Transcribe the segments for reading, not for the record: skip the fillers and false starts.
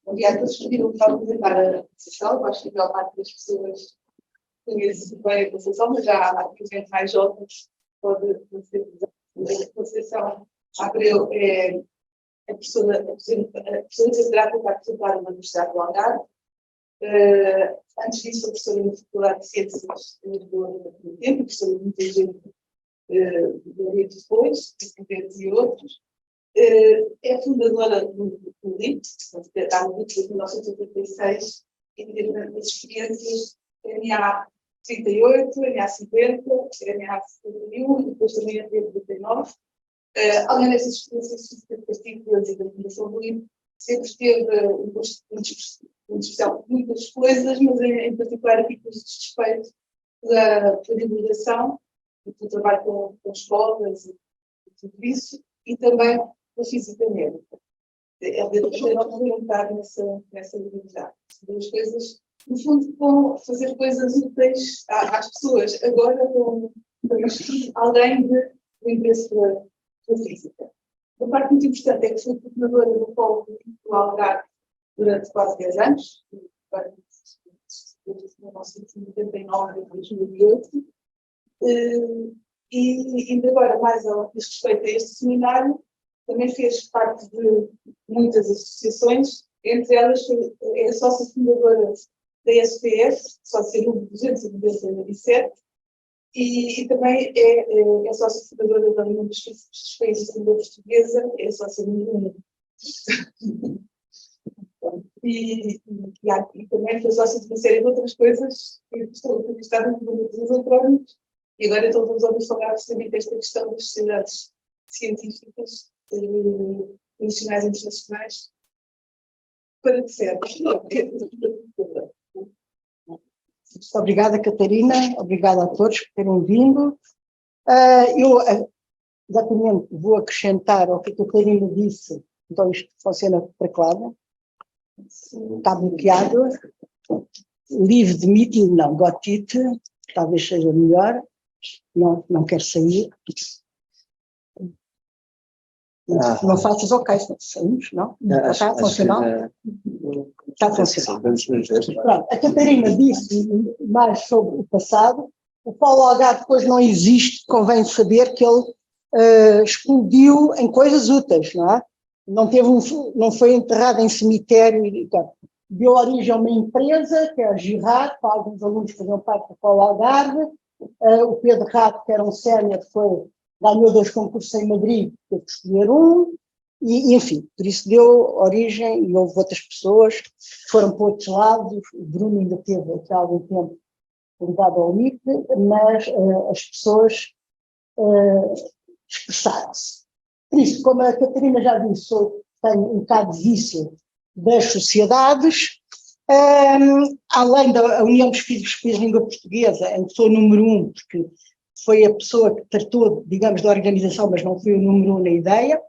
Aliás, todos pediram para apresentar a associação, acho que a maior parte das pessoas conhece bem a associação, mas já há gente mais jovens pode ser a associação. A Abreu é a pessoa candidatada para apresentar uma Universidade do Algarve. Antes disso, sou professora na Faculdade de Ciências de Lisboa no tempo, professora de muita gente depois, e outros. É fundadora do LIP, está no LIP de 1986, e teve as experiências NA 38, NA 50, NA 71 e depois também a 39. Além dessas experiências partículas e da fundação do LIP, sempre esteve em discussão de muitas coisas, mas em particular aqui com os respeito da divulgação, do trabalho com escolas e tudo isso, e também da física médica. É orientar nessa universidade. Duas coisas, no fundo, com fazer coisas úteis às pessoas, agora com além do interesse da física. Uma parte muito importante é que fui coordenadora do Polo do Algarve durante quase 10 anos, de 1999 a 2008, e ainda agora, mais ao respeito a este seminário, também fez parte de muitas associações, entre elas é a sócia fundadora da SPF, sócia número 297, e também é sócia fundadora da União dos Países da Língua Portuguesa, é sócia número 1. E também foi sócia de uma série de outras coisas que estou entrevistada no mundo dos eletrónicos, e agora então vamos ouvir falar justamente desta questão das sociedades científicas nacionais e internacionais. Para que serve? Obrigada, Catarina. Obrigada a todos por terem vindo. Eu, exatamente, vou acrescentar ao que a Catarina disse. Então, isto funciona para Clara. Está bloqueado. Livre de meeting, não. Got it. Talvez seja melhor. Não quero sair. Não faças ok, saímos, não? Está a funcionar? Está a funcionar. Pronto, a Catarina disse mais sobre o passado. O Polo Algarve depois não existe, convém saber que ele explodiu em coisas úteis, não é? Não foi enterrado em cemitério. Então, deu origem a uma empresa, que é a Girard, para alguns alunos que faziam parte do Polo Algarve. O Pedro Rato, que era um sénior, ganhou 2 concursos em Madrid, teve que escolher um, e enfim, por isso deu origem, e houve outras pessoas que foram para outros lados. O Bruno ainda teve aqui há algum tempo ligado ao MIP, mas as pessoas expressaram-se. Por isso, como a Catarina já disse, tenho um bocado de vício das sociedades. Além da União dos Filhos de Língua Portuguesa, em que sou número 1, porque foi a pessoa que tratou, digamos, da organização, mas não foi o número 1 na ideia.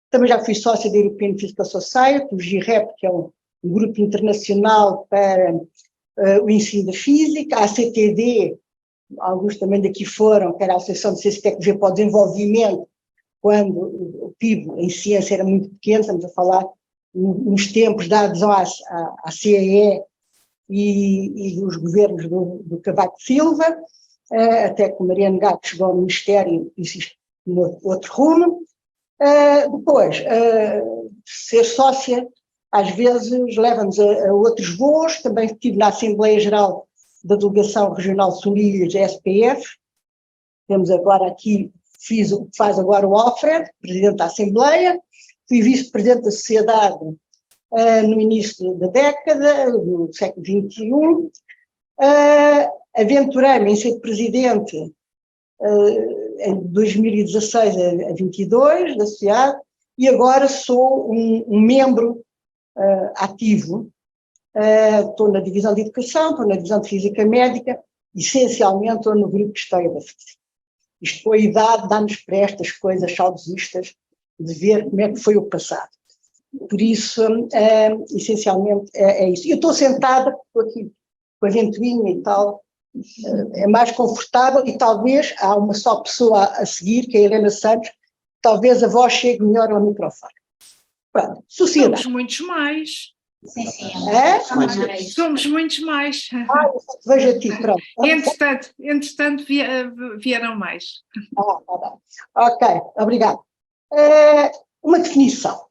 Também já fui sócia da European Physical Society, o GIREP, que é um grupo internacional para o ensino da física, a ACTD, alguns também daqui foram, que era a Associação de Ciência e Tecnologia para o Desenvolvimento, quando o PIB em ciência era muito pequeno, estamos a falar nos tempos da adesão à CEE e dos governos do Cavaco Silva, até que o Mariano Gato chegou ao Ministério e existe outro rumo. Depois, ser sócia, às vezes, leva-nos a outros voos. Também estive na Assembleia Geral da Delegação Regional Sul-Ilhas, SPF. Temos agora aqui, fiz o que faz agora o Alfred, presidente da Assembleia. Fui vice-presidente da Sociedade no início da década, do século XXI. Aventurei-me em ser presidente em 2016 a 22 da sociedade, e agora sou um membro ativo. Estou na divisão de educação, estou na divisão de física médica, essencialmente estou no grupo de história da física. Isto foi a idade, dá-nos para estas coisas saudosistas de ver como é que foi o passado. Por isso, essencialmente, é isso. Eu estou sentada, estou aqui com a ventoinha e tal, é mais confortável, e talvez há uma só pessoa a seguir, que é a Helena Santos, talvez a voz chegue melhor ao microfone. Pronto, sociedade. Somos muitos mais. Sim, sim. Somos muitos mais. Veja a ti, pronto. Entretanto vieram mais. Tá. Ok, obrigado. Uma definição.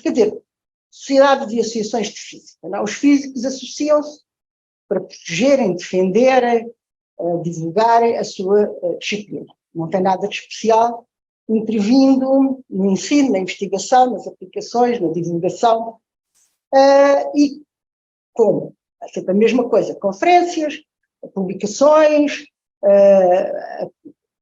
Quer dizer, sociedades e associações de física. Não? Os físicos associam-se para protegerem, defenderem, divulgarem a sua disciplina. Não tem nada de especial, intervindo no ensino, na investigação, nas aplicações, na divulgação. E como? É sempre a mesma coisa. Conferências, publicações,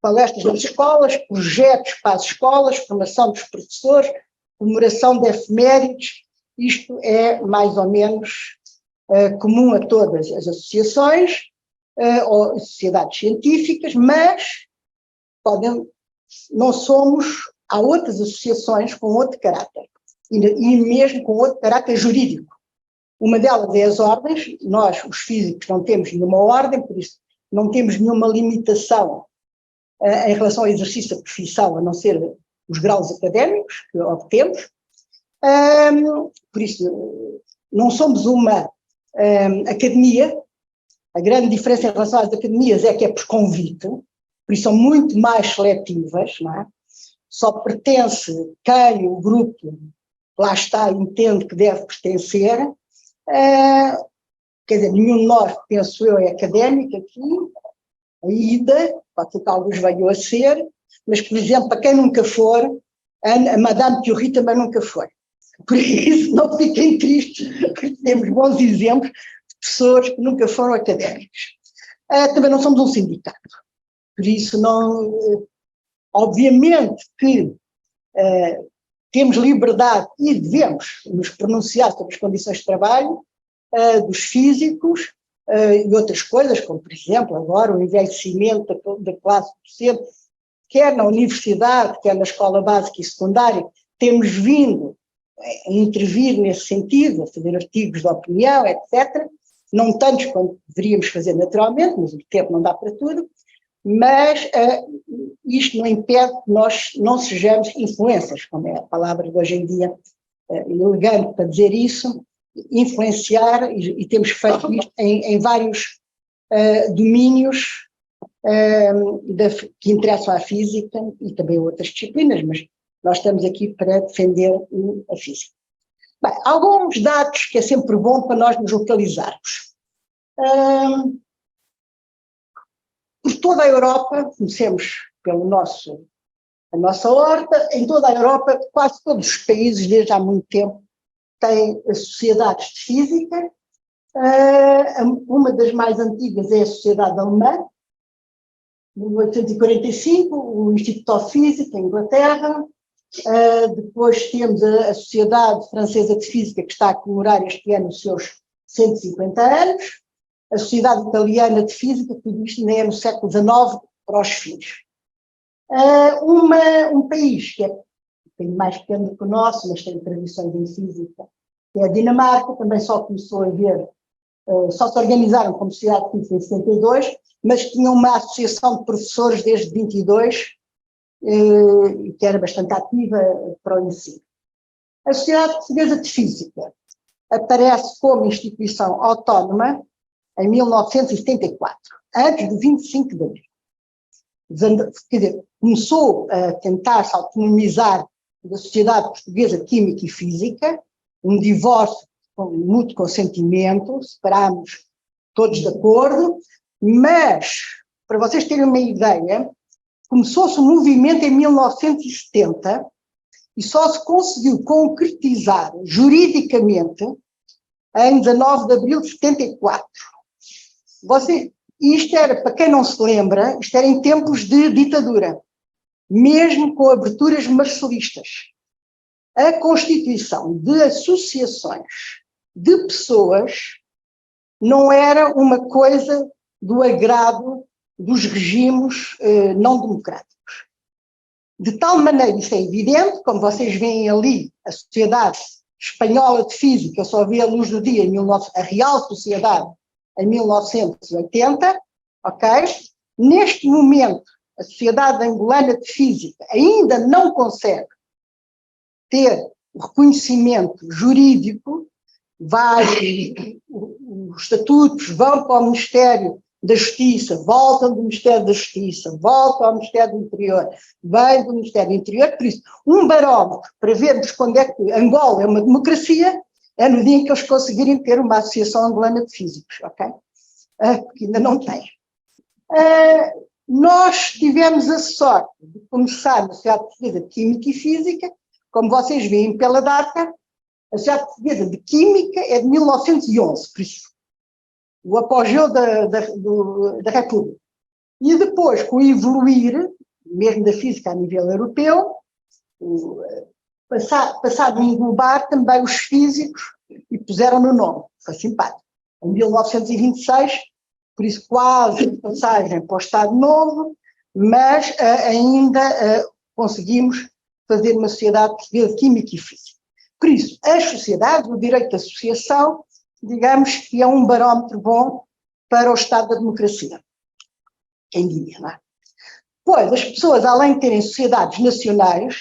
palestras nas escolas, projetos para as escolas, formação dos professores, comemoração de efemérides. Isto é mais ou menos comum a todas as associações ou sociedades científicas, mas não somos, há outras associações com outro caráter, e mesmo com outro caráter jurídico. Uma delas é as ordens. Nós, os físicos, não temos nenhuma ordem, por isso não temos nenhuma limitação em relação ao exercício da profissão, a não ser os graus académicos que obtemos. Por isso, não somos uma academia. A grande diferença em relação às academias é que é por convite, por isso são muito mais seletivas, não é? Só pertence quem o grupo lá está entende que deve pertencer. Quer dizer, nenhum de nós, penso eu, é académico aqui, ainda, pode ser que alguns venham a ser, mas, por exemplo, para quem nunca for, a Madame Curie também nunca foi. Por isso, não fiquem tristes, porque temos bons exemplos de pessoas que nunca foram académicos. Também não somos um sindicato, por isso não, obviamente que temos liberdade e devemos nos pronunciar sobre as condições de trabalho dos físicos e outras coisas, como, por exemplo, agora o envelhecimento da classe docente, quer na universidade, quer na escola básica e secundária, temos vindo a intervir nesse sentido, a fazer artigos de opinião, etc. Não tantos quanto deveríamos fazer naturalmente, mas o tempo não dá para tudo, mas isto não impede que nós não sejamos influências, como é a palavra de hoje em dia elegante para dizer isso, influenciar, e temos feito isto em vários domínios que interessam à física e também a outras disciplinas, mas nós estamos aqui para defender a física. Bem, alguns dados que é sempre bom para nós nos localizarmos. Por toda a Europa, comecemos pelo a nossa horta, em toda a Europa, quase todos os países, desde há muito tempo, têm sociedades de física. Uma das mais antigas é a Sociedade Alemã, de 1845, o Instituto de Física, em Inglaterra. Depois temos a Sociedade Francesa de Física, que está a comemorar este ano os seus 150 anos. A Sociedade Italiana de Física, tudo isto ainda é no século XIX, para os fins. Um país que é um bocadinho mais pequeno do que o nosso, mas tem tradições em física, que é a Dinamarca, também só começou a ver, só se organizaram como Sociedade de Física em 72, mas tinham uma associação de professores desde 22, que era bastante ativa para o ensino. A Sociedade Portuguesa de Física aparece como instituição autónoma em 1974, antes do 25 de abril. Quer dizer, começou a tentar se autonomizar da Sociedade Portuguesa de Química e Física, um divórcio com mútuo consentimento, separámos todos de acordo, mas, para vocês terem uma ideia, começou-se o movimento em 1970 e só se conseguiu concretizar juridicamente em 19 de abril de 74. Isto era, para quem não se lembra, isto era em tempos de ditadura, mesmo com aberturas marcelistas. A constituição de associações de pessoas não era uma coisa do agrado dos regimes não democráticos. De tal maneira, isso é evidente, como vocês veem ali, a Sociedade Espanhola de Física só vê a luz do dia, a Real Sociedade, em 1980, ok? Neste momento, a Sociedade Angolana de Física ainda não consegue ter o reconhecimento jurídico, os estatutos vão para o Ministério da Justiça, voltam do Ministério da Justiça, voltam ao Ministério do Interior, vêm do Ministério do Interior, por isso, um barómetro para vermos quando é que Angola é uma democracia, é no dia em que eles conseguirem ter uma Associação Angolana de Físicos, ok? Porque ainda não tem. Nós tivemos a sorte de começar na Sociedade Portuguesa de Química e Física, como vocês veem pela data, a Sociedade Portuguesa de Química é de 1911, por isso, o apogeu da República. E depois, com o evoluir, mesmo da física a nível europeu, passaram a englobar também os físicos e puseram no nome, foi simpático. Em 1926, por isso quase passagem para o Estado Novo, mas ainda conseguimos fazer uma sociedade portuguesa de Química e Física. Por isso, as sociedades, o direito de associação, digamos que é um barómetro bom para o estado da democracia. Quem diria, não é? Pois, as pessoas, além de terem sociedades nacionais,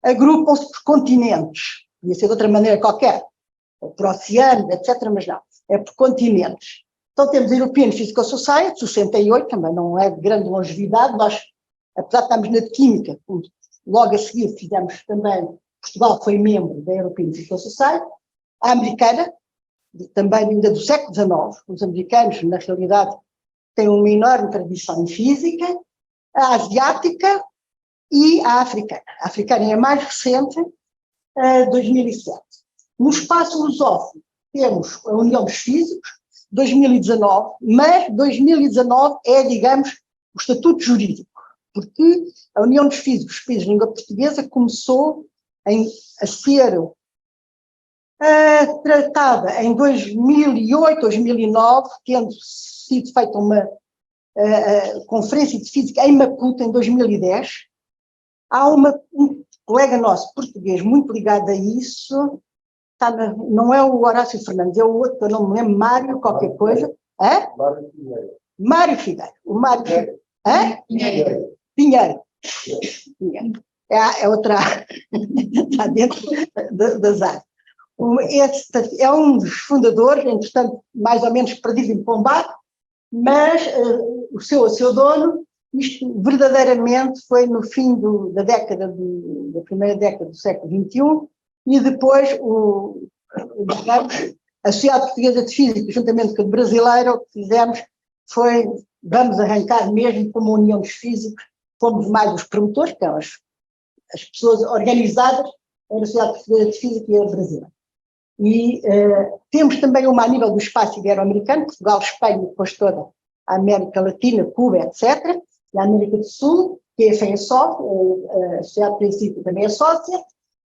agrupam-se por continentes. Podia ser de outra maneira qualquer, por oceano, etc., mas não, é por continentes. Então temos a European Physical Society, 68, também não é de grande longevidade, nós, apesar de estarmos na de Química, logo a seguir fizemos também, Portugal foi membro da European Physical Society, a americana, também ainda do século XIX, os americanos, na realidade, têm uma enorme tradição em física, a asiática e a africana. A africana é a mais recente, 2007. No espaço lusófono temos a União dos Físicos, 2019, mas 2019 é, digamos, o estatuto jurídico, porque a União dos Físicos dos países de língua portuguesa começou a ser tratada em 2008, 2009, tendo sido feita uma conferência de física em Maputo em 2010. Há um colega nosso português muito ligado a isso, não é o Horácio Fernandes, é o outro, eu não me lembro, Mário qualquer coisa. Mário Figueiredo. O Mário Figueiredo. Pinheiro. É outra área, está dentro das áreas. Este é um dos fundadores, entretanto, mais ou menos perdido em combate, mas o seu dono, isto verdadeiramente foi no fim da primeira década do século XXI, e depois, digamos, a Sociedade Portuguesa de Física, juntamente com a brasileira, o que fizemos foi, vamos arrancar mesmo como União dos Físicos, fomos mais os promotores, que eram as pessoas organizadas, a Sociedade Portuguesa de Física e a brasileira. E temos também uma a nível do espaço ibero-americano, Portugal, Espanha, depois toda a América Latina, Cuba, etc., e a América do Sul, que é a FENSOF, a Sociedade Princípio também é sócia,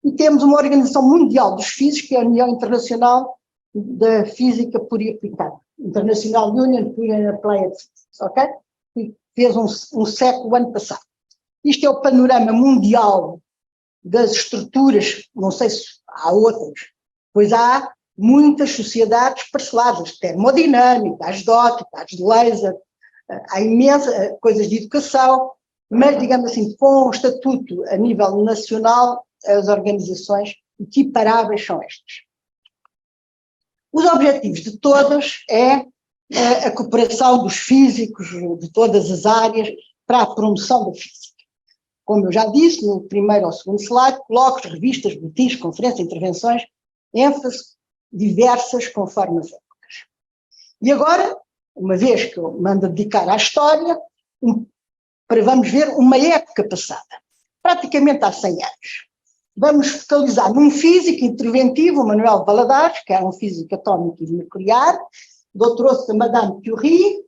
e temos uma organização mundial dos físicos, que é a União Internacional da Física Pura e Aplicada, International Union Pure and Applied Physics, ok? Que fez um século o ano passado. Isto é o panorama mundial das estruturas, não sei se há outras, pois há muitas sociedades parceladas, termodinâmica, asdótica, de laser, há imensas coisas de educação, mas, digamos assim, com o estatuto a nível nacional, as organizações equiparáveis são estas. Os objetivos de todas é a cooperação dos físicos de todas as áreas para a promoção da física. Como eu já disse, no primeiro ou segundo slide, colóquios, revistas, boletins, conferências, intervenções, ênfase diversas conforme as épocas. E agora, uma vez que eu mando dedicar à história, vamos ver uma época passada, praticamente há 100 anos. Vamos focalizar num físico interventivo, Manuel Valadares, que era um físico atómico e nuclear, doutorou-se a Madame Curie,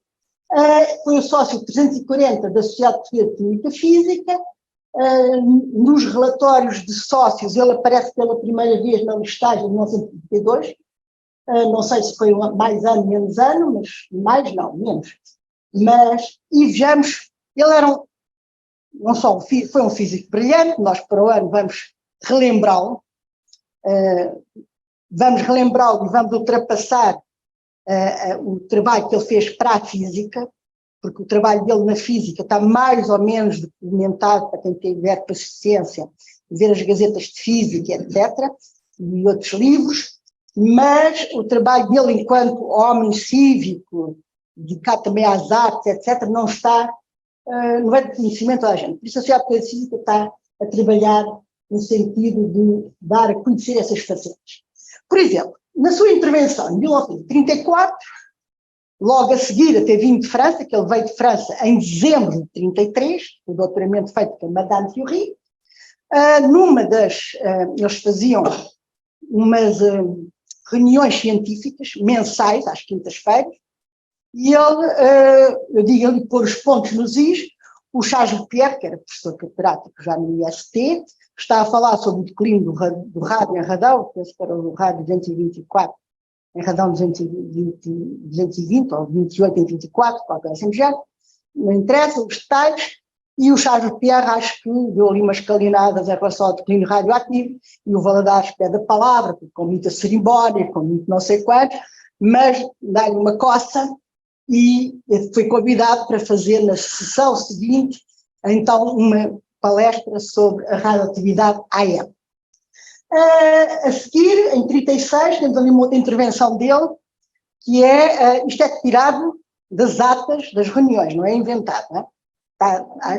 foi o sócio 340 da Sociedade Portuguesa de Química Física. Nos relatórios de sócios ele aparece pela primeira vez na listagem de 1932, não sei se foi mais ano, menos ano, mas mais não, menos. E vejamos, ele era não só foi um físico brilhante, nós para o ano vamos relembrá-lo, e vamos ultrapassar o trabalho que ele fez para a física, porque o trabalho dele na física está mais ou menos documentado para quem tiver paciência ver as gazetas de física, etc., e outros livros, mas o trabalho dele enquanto homem cívico, dedicado também às artes, etc., não está, não é de conhecimento da gente. Por isso a Sociedade Portuguesa Cívica está a trabalhar no sentido de dar a conhecer essas facetas. Por exemplo, na sua intervenção em 1934, logo a seguir a ter vindo de França, que ele veio de França em dezembro de 1933, o doutoramento feito com a Madame Curie, eles faziam umas reuniões científicas mensais, às quintas-feiras, e ele, eu digo ali, pôr os pontos nos is. O Charles Lepierre, que era professor catedrático já no IST, está a falar sobre o declínio do rádio em radão, penso que era o rádio 224, em radão 220 ou 28 em 24, qualquer assim de género, não interessa, os detalhes, e o Charles Lepierre acho que deu ali umas calinadas em relação ao declínio radioativo, e o Valadares pede a palavra, com muita cerimónia, com muito não sei quanto, mas dá-lhe uma coça, e foi convidado para fazer na sessão seguinte, então, uma palestra sobre a radioatividade AM. A seguir, em 1936, temos ali uma outra intervenção dele, que é, isto é tirado das atas das reuniões, não é inventado, não é?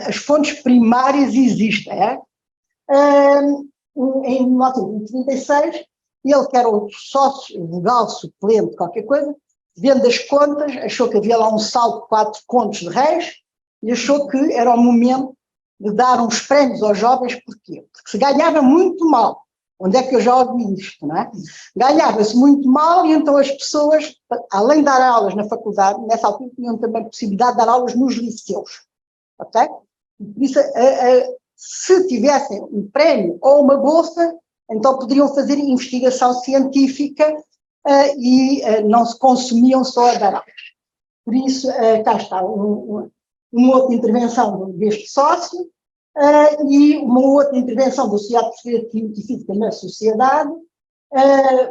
As fontes primárias existem. Em 1936, ele, que era o sócio legal suplente, qualquer coisa, vendo as contas, achou que havia lá um saldo de 4 contos de réis e achou que era o momento de dar uns prémios aos jovens. Porquê? Porque se ganhava muito mal. Onde é que eu já ouvi isto, não é? Ganhava-se muito mal e então as pessoas, além de dar aulas na faculdade, nessa altura tinham também a possibilidade de dar aulas nos liceus. Ok? Por isso, se tivessem um prémio ou uma bolsa, então poderiam fazer investigação científica e não se consumiam só a dar aulas. Por isso, cá está uma outra intervenção deste sócio e uma outra intervenção da Sociedade Portuguesa Científica na sociedade.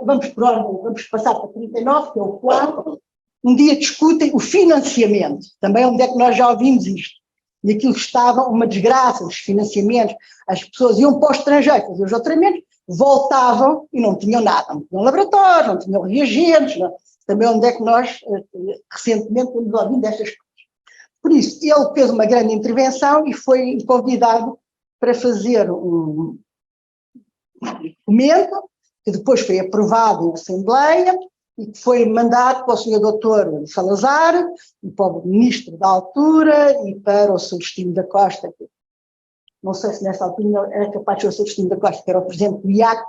Vamos por ordem, vamos passar para 39, que é o quarto. Um dia discutem o financiamento, também onde é que nós já ouvimos isto. E aquilo estava uma desgraça, os financiamentos, as pessoas iam para o estrangeiro fazer os doutoramentos, voltavam e não tinham nada, não tinham laboratório, não tinham reagentes, não. Também onde é que nós, recentemente, temos ouvido destas coisas. Por isso, ele fez uma grande intervenção e foi convidado para fazer um documento, que depois foi aprovado em Assembleia, e que foi mandado para o Sr. Dr. Salazar, e para o Ministro da altura, e para o Celestino da Costa, que não sei se nessa altura era capaz de ser o Celestino da Costa, que era o Presidente do IAC,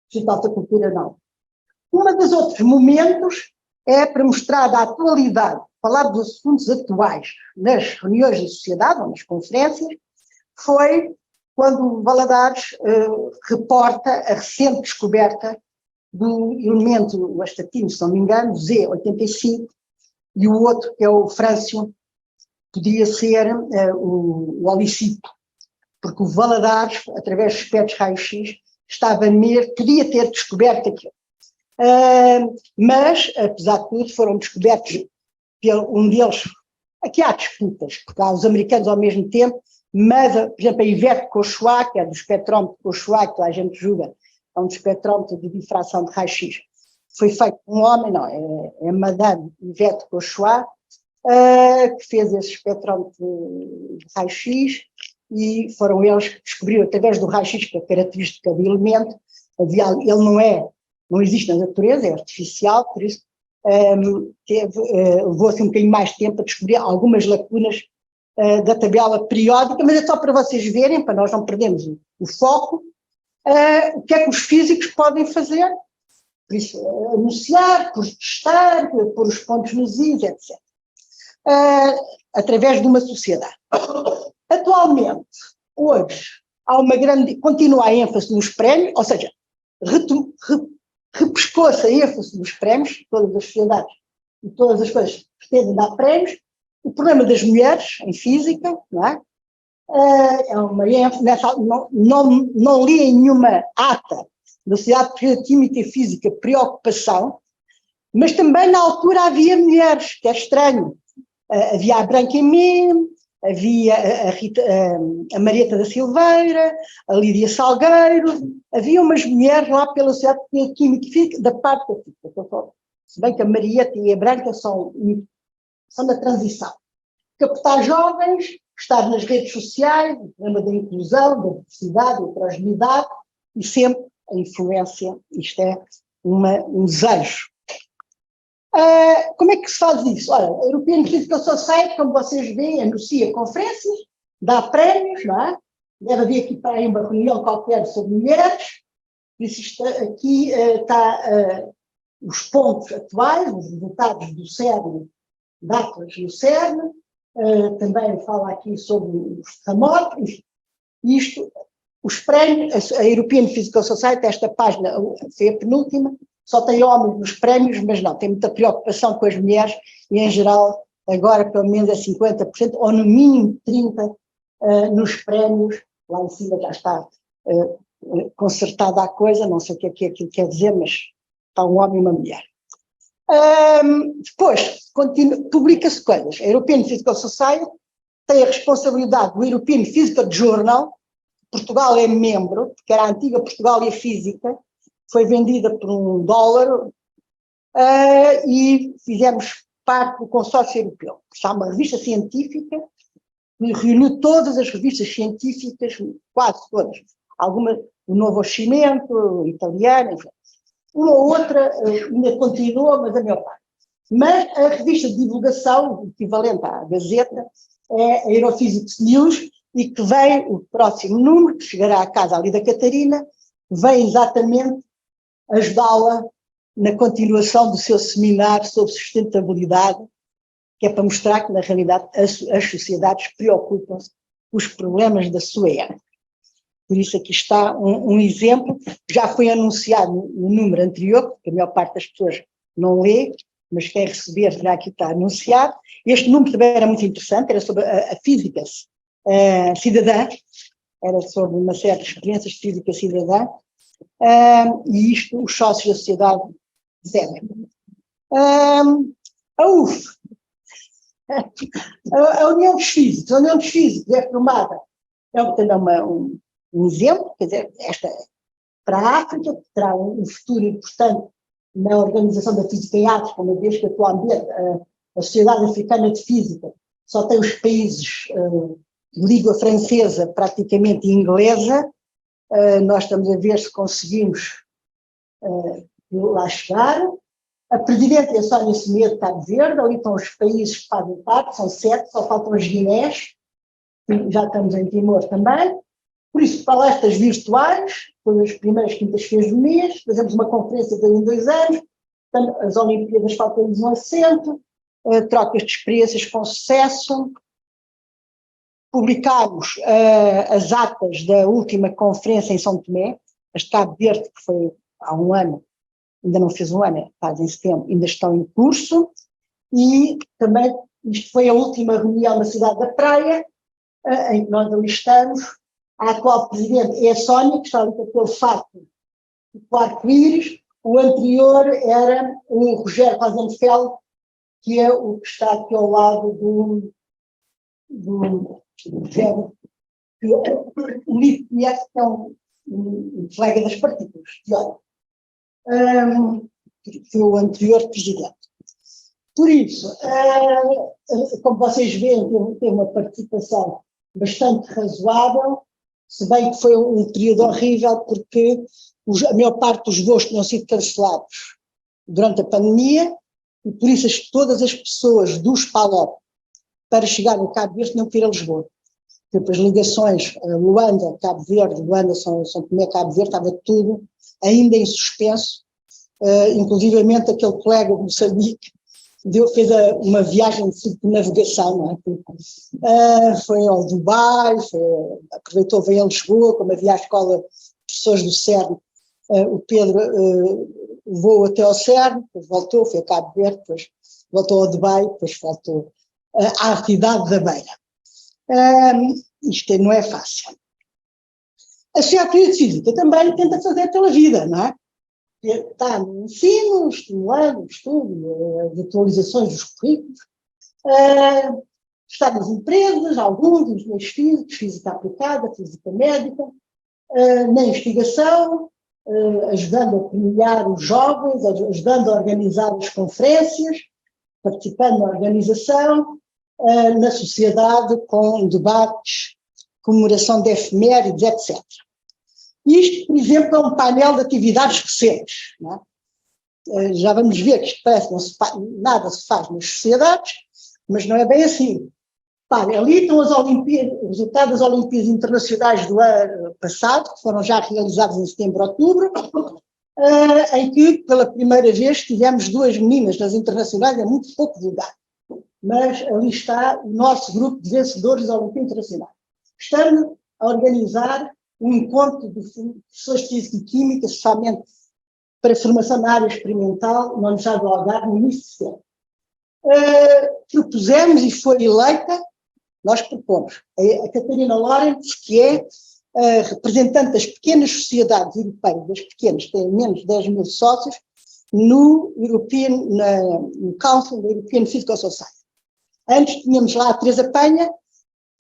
se de alta cultura não. Um dos outros momentos é para mostrar a atualidade, falar dos assuntos atuais nas reuniões da sociedade, ou nas conferências, foi quando o Valadares reporta a recente descoberta do elemento astatino, se não me engano, Z85, e o outro, que é o frâncio, podia ser o olicito, porque o Valadares, através dos espectros raio-x, podia ter descoberto aquilo. Mas, apesar de tudo, foram descobertos um deles. Aqui há disputas, porque há os americanos ao mesmo tempo, mas, por exemplo, a Yvette Cauchois, que é do espectrómetro Cauchois, que a gente julga, é um espectrómetro de difração de raio-x, foi feito por um homem, não, é a Madame Yvette Cauchois, que fez esse espectrómetro de raio-x, e foram eles que descobriram, através do raio-x, que é a característica do elemento, ele não existe na natureza, é artificial, por isso levou assim um bocadinho mais tempo a descobrir algumas lacunas da tabela periódica, mas é só para vocês verem, para nós não perdermos o foco, o que é que os físicos podem fazer, por isso, anunciar, por testar, pôr os pontos nos is, etc. Através de uma sociedade. Atualmente, hoje, continua a ênfase nos prémios, ou seja, repescou-se a ênfase nos prémios, todas as sociedades e todas as coisas pretendem dar prémios. O problema das mulheres em física, não é? Não li em nenhuma ata da Sociedade Portuguesa de Química e Física preocupação, mas também na altura havia mulheres, que é estranho. Havia a Branca em mim, havia a Marieta da Silveira, a Lídia Salgueiro, havia umas mulheres lá pela sociedade que tinha química e física, da parte da física, se bem que a Marieta e a Branca são da transição. Captar jovens, estar nas redes sociais, o problema da inclusão, da diversidade, da heterogeneidade, e sempre a influência, isto é um desejo. Como é que se faz isso? Olha, a European Physical Society, como vocês veem, anuncia conferências, dá prémios, não é? Deve haver aqui para aí uma reunião qualquer sobre mulheres, por isso aqui está os pontos atuais, os resultados do CERN, datas do CERN, também fala aqui sobre os terremotos, isto, os prémios, a European Physical Society, esta página foi a penúltima, só tem homens nos prémios, mas não, tem muita preocupação com as mulheres e, em geral, agora pelo menos é 50%, ou no mínimo 30% nos prémios, lá em cima já está consertada a coisa, não sei o que é aquilo que quer dizer, mas está um homem e uma mulher. Depois, publica-se coisas. A European Physical Society tem a responsabilidade do European Physical Journal, Portugal é membro, porque era a antiga Portugália Física, foi vendida por $1, e fizemos parte do consórcio europeu, que está uma revista científica que reuniu todas as revistas científicas, quase todas, alguma, o Novo Cimento, o italiano, enfim. Uma ou outra ainda continua, mas a maior parte. Mas a revista de divulgação, o equivalente à Gazeta, é a Europhysics News, e que vem, o próximo número, que chegará à casa ali da Catarina, vem exatamente ajudá-la na continuação do seu seminário sobre sustentabilidade, que é para mostrar que, na realidade, as sociedades preocupam-se com os problemas da sua época. Por isso aqui está um exemplo, já foi anunciado no número anterior, porque a maior parte das pessoas não lê, mas quem receber já aqui está anunciado. Este número também era muito interessante, era sobre a física cidadã, era sobre uma série de experiências de física cidadã, e isto os sócios da sociedade recebem. A UF, a União dos Físicos, é formada, é também um exemplo, quer dizer, esta para a África, que terá um futuro importante na organização da física em África, uma vez que atualmente a Sociedade Africana de Física só tem os países de língua francesa praticamente inglesa. Nós estamos a ver se conseguimos lá chegar. A presidente é a Sónia Semedo de Cabo Verde, ali estão os países que fazem parte, são 7, só faltam as Guinés, já estamos em Timor também. Por isso, palestras virtuais, todas as primeiras quintas-feiras do mês, fazemos uma conferência em 2 anos, as Olimpíadas faltam-nos um assento, trocas de experiências com sucesso. Publicámos as atas da última conferência em São Tomé, as de Cabo Verde, que foi há um ano, ainda não fez um ano, faz em setembro, ainda estão em curso, e também isto foi a última reunião na cidade da Praia, em que nós ali estamos. A atual presidente é a Sónia, que está ali com aquele fato do arco-íris. O anterior era o Rogério Rosenfeld, que é o que está aqui ao lado do Rogério, que o livro conhece, que é um colega das partículas, teórico, que foi o anterior presidente. Por isso, como vocês veem, tem uma participação bastante razoável, se bem que foi um período horrível, porque a maior parte dos voos tinham sido cancelados durante a pandemia, e por isso todas as pessoas dos PALOP para chegar no Cabo Verde tinham que ir a Lisboa. Porque as ligações Luanda, Cabo Verde, Luanda, São Tomé, Cabo Verde, estava tudo ainda em suspenso, inclusivamente aquele colega de Moçambique fez uma viagem de navegação, não é? Foi ao Dubai, aproveitou, veio a Lisboa, como havia a escola de professores do CERN, o Pedro voou até ao CERN, depois voltou, foi a Cabo Verde, depois voltou ao Dubai, depois voltou à cidade da Beira. Isto não é fácil. A Sociedade de Física também tenta fazer pela vida, não é? Está no ensino, estimulando o estudo, as atualizações dos currículos. Está nas empresas, alguns, nos meios físicos, física aplicada, física médica, na investigação, ajudando a premiar os jovens, ajudando a organizar as conferências, participando na organização, na sociedade com debates, comemoração de efemérides, etc. Isto, por exemplo, é um painel de atividades recentes. Não é? Já vamos ver que isto parece que nada se faz nas sociedades, mas não é bem assim. Ali estão os resultados das Olimpíadas Internacionais do ano passado, que foram já realizadas em setembro, outubro, em que, pela primeira vez, tivemos 2 meninas nas internacionais, é muito pouco vulgar. Mas ali está o nosso grupo de vencedores da Olimpíada Internacional. Estamos a organizar um encontro de professores de Física e Química, especialmente para formação na área experimental, na Universidade do Algarve, no início de setembro. Propusemos e foi eleita, nós propomos, a Catarina Lawrence, que é representante das pequenas sociedades europeias, das pequenas, que têm menos de 10 mil sócios, no Council da European Physical Society. Antes tínhamos lá a Teresa Penha,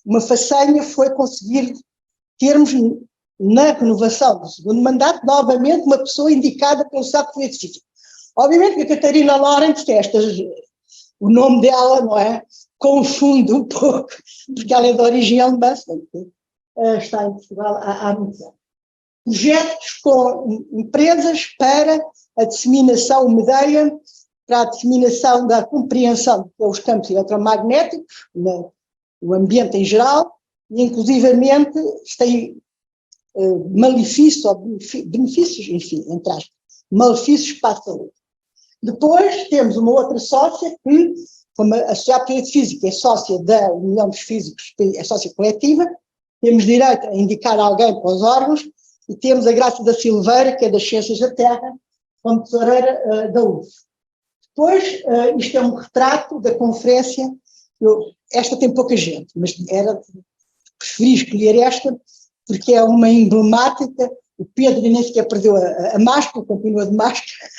uma façanha foi conseguir termos na renovação do segundo mandato, novamente, uma pessoa indicada pelo Estado Científico. Obviamente que a Catarina Lawrence, que o nome dela, não é, confunde um pouco, porque ela é de origem alemã, está em Portugal há muitos anos. Projetos com empresas para a disseminação, uma ideia para a disseminação da compreensão dos campos eletromagnéticos, no ambiente em geral, e inclusivamente tem malefícios, ou benefícios, enfim, entre aspas, malefícios para a saúde. Depois temos uma outra sócia que, como a Sociedade de Física é sócia da União dos Físicos, é sócia coletiva, temos direito a indicar alguém para os órgãos, e temos a Graça da Silveira, que é das Ciências da Terra, como tesoureira da UF. Depois, isto é um retrato da conferência, esta tem pouca gente, mas preferi escolher esta, porque é uma emblemática, o Pedro nem sequer perdeu a máscara, continua de máscara.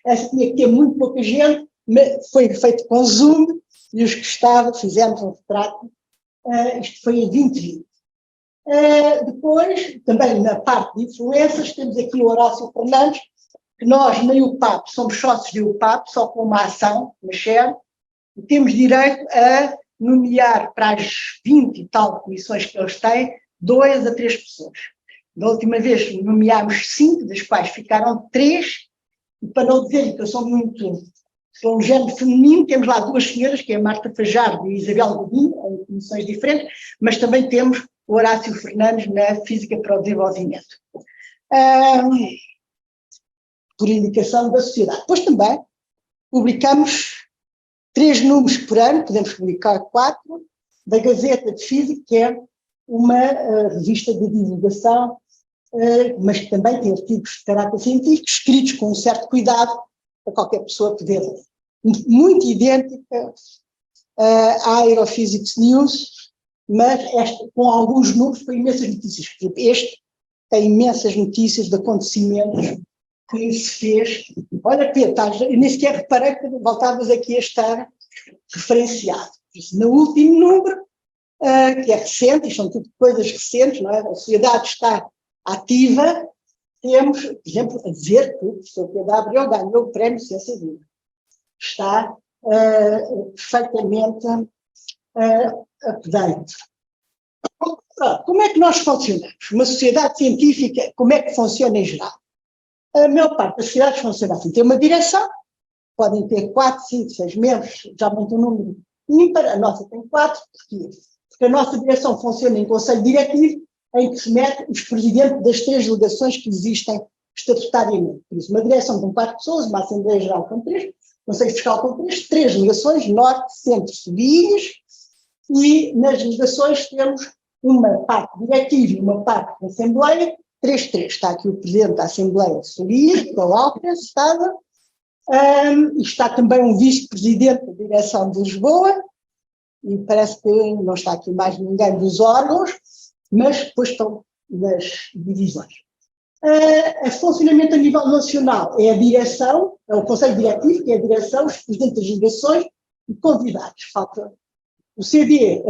Essa tinha que ter muito pouca gente, mas foi feito com Zoom, e os que estavam, fizemos um retrato, isto foi em 2020. Depois, também na parte de influências, temos aqui o Horácio Fernandes, que nós, na UPAP, somos sócios de UPAP, só com uma ação, uma share, e temos direito a nomear para as 20 e tal comissões que eles têm, 2 a 3 pessoas. Da última vez nomeámos 5, das quais ficaram 3, e para não dizer que eu sou um género feminino, temos lá 2 senhoras, que é a Marta Fajardo e a Isabel Godinho, em comissões diferentes, mas também temos o Horácio Fernandes na Física para o Desenvolvimento. Por indicação da sociedade. Depois também publicamos 3 números por ano, podemos publicar 4, da Gazeta de Física, que é uma revista de divulgação, mas que também tem artigos de caráter científico, escritos com um certo cuidado, para qualquer pessoa poder ler. Muito idêntica à Aerophysics News, mas esta, com alguns números, com imensas notícias. Este tem imensas notícias de acontecimentos que se fez. Olha, Pedro, eu nem sequer reparei que voltávamos aqui a estar referenciado. No último número, que é recente, isto são tudo coisas recentes, não é? A sociedade está ativa, temos, por exemplo, a dizer que o professor Pedro Abreu ganhou o prémio Ciência Viva. Está perfeitamente update. Como é que nós funcionamos? Uma sociedade científica, como é que funciona em geral? A maior parte das sociedades funciona assim. Tem uma direção, podem ter 4, 5, 6 membros, geralmente um número ímpar, a nossa tem 4, porque a nossa direção funciona em conselho diretivo, em que se mete os presidentes das 3 delegações que existem estatutariamente. Por isso, uma direção com 4 pessoas, uma Assembleia Geral com 3, Conselho Fiscal com 3 delegações, Norte, Centro, Sul e Ilhas, e nas delegações temos uma parte diretiva e uma parte da Assembleia, 3-3. Está aqui o Presidente da Assembleia de Sul e Ilhas, que é o Alves, e está também um Vice-Presidente da Direção de Lisboa, e parece que não está aqui mais ninguém dos órgãos, mas depois estão nas divisões. O funcionamento a nível nacional é a direção, é o Conselho Diretivo, que é a direção, os presidentes das delegações, E convidados, falta o CD,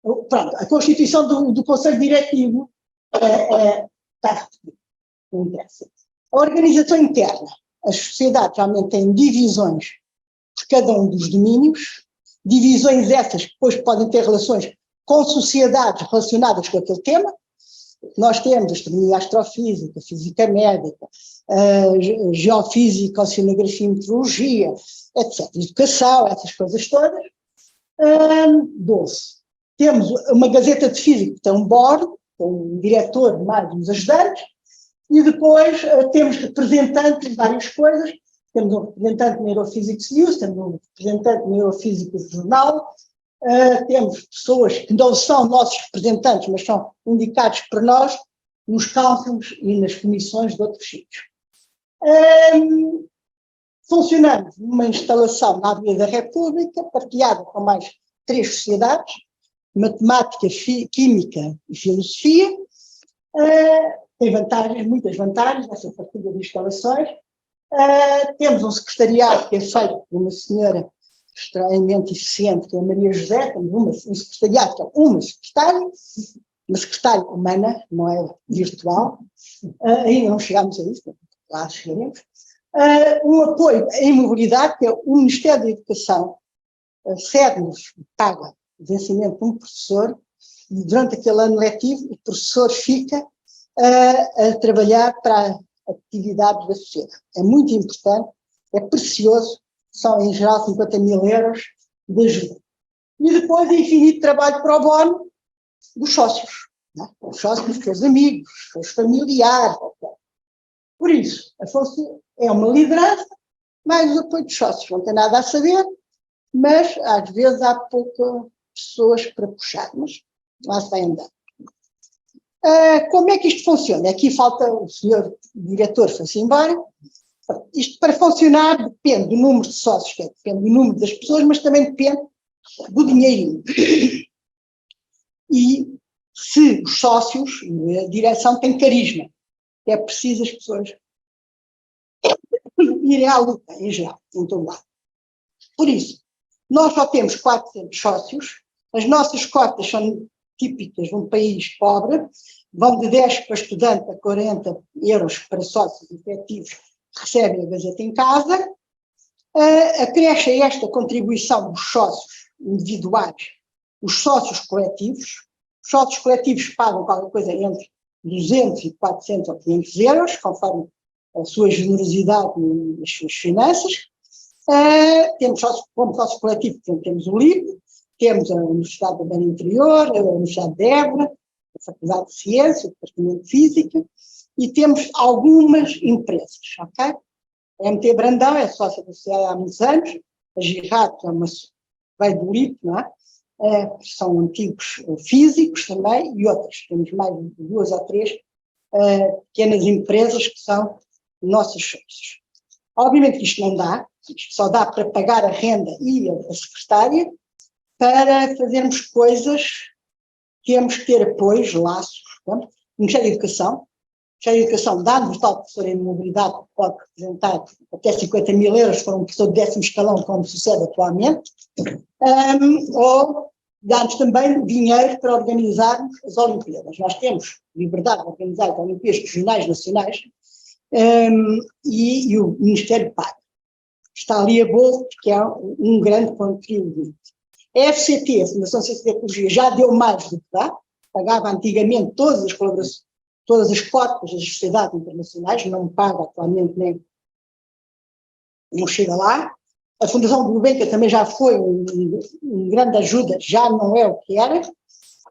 pronto, a constituição do Conselho Diretivo está repetida, não interessa. A organização interna, as sociedades realmente têm divisões por cada um dos domínios, divisões essas que depois podem ter relações com sociedades relacionadas com aquele tema. Nós temos astronomia astrofísica, física médica, geofísica, oceanografia e meteorologia, etc. Educação, essas coisas todas. 12. Temos uma gazeta de física que tem um board, com um diretor mais uns ajudantes, e depois temos representantes de várias coisas. Temos um representante de Neurophysics News, temos um representante de Neurophysics Jornal, temos pessoas que não são nossos representantes, mas são indicados por nós nos councils e nas comissões de outros sítios. Funcionamos numa instalação na Avenida da República, partilhada com mais 3 sociedades, matemática, química e filosofia. Tem vantagens, muitas vantagens, essa partilha de instalações. Temos um secretariado que é feito por uma senhora extremamente eficiente, que é a Maria José. Temos um secretariado que é uma secretária humana, não é virtual. Ainda não chegámos a isso, lá chegaremos. Um apoio em mobilidade, que é o Ministério da Educação, cede-nos, paga o vencimento de um professor, e durante aquele ano letivo o professor fica a trabalhar para atividades da sociedade. É muito importante, é precioso, são em geral 50 mil euros de ajuda. E depois infinito trabalho pro bono dos sócios, né? Os sócios, os amigos, os familiares. Por isso, Afonso é uma liderança, mais o apoio dos sócios, não tem nada a saber, mas às vezes há poucas pessoas para puxar, mas lá se vai andando. Como é que isto funciona? Aqui falta o senhor diretor, foi-se embora. Isto para funcionar depende do número de sócios, depende do número das pessoas, mas também depende do dinheirinho. E se os sócios, a direção tem carisma, é preciso as pessoas irem à luta, em geral, em todo lado. Por isso, nós só temos 400 sócios, as nossas cotas são típicas de um país pobre, vão de 10 para estudante a 40 euros para sócios efetivos que recebem a Gazeta em casa. Acresce a esta contribuição dos sócios individuais, os sócios coletivos. Os sócios coletivos pagam qualquer coisa entre 200 e 400 ou 500 euros, conforme a sua generosidade nas suas finanças. Temos sócios, como sócio coletivo, temos o LIP, temos a Universidade do Bem Interior, a Universidade de Évora, a Faculdade de Ciência, o Departamento de Física, e temos algumas empresas, ok? A MT Brandão é sócia da sociedade há muitos anos, a Girard, que é veio do LIP, não é? São antigos físicos também, e outras, temos mais de 2 ou 3 pequenas empresas que são nossos sócios. Obviamente que isto não dá, isto só dá para pagar a renda e a secretária. Para fazermos coisas, temos que ter apoios, laços. O Ministério da Educação, dá-nos tal professor em mobilidade que pode representar até 50 mil euros para um professor de 10º escalão, como sucede atualmente, ou dá-nos também dinheiro para organizarmos as Olimpíadas. Nós temos liberdade de organizar as Olimpíadas regionais, nacionais, e o Ministério paga. Está ali a bolsa, que é um grande contributo. A FCT, a Fundação Ciência e Tecnologia, já deu mais do que dá, pagava antigamente todas as colaborações, todas as cotas das sociedades internacionais, não paga atualmente nem, não chega lá. A Fundação Gulbenkian também já foi um grande ajuda, já não é o que era.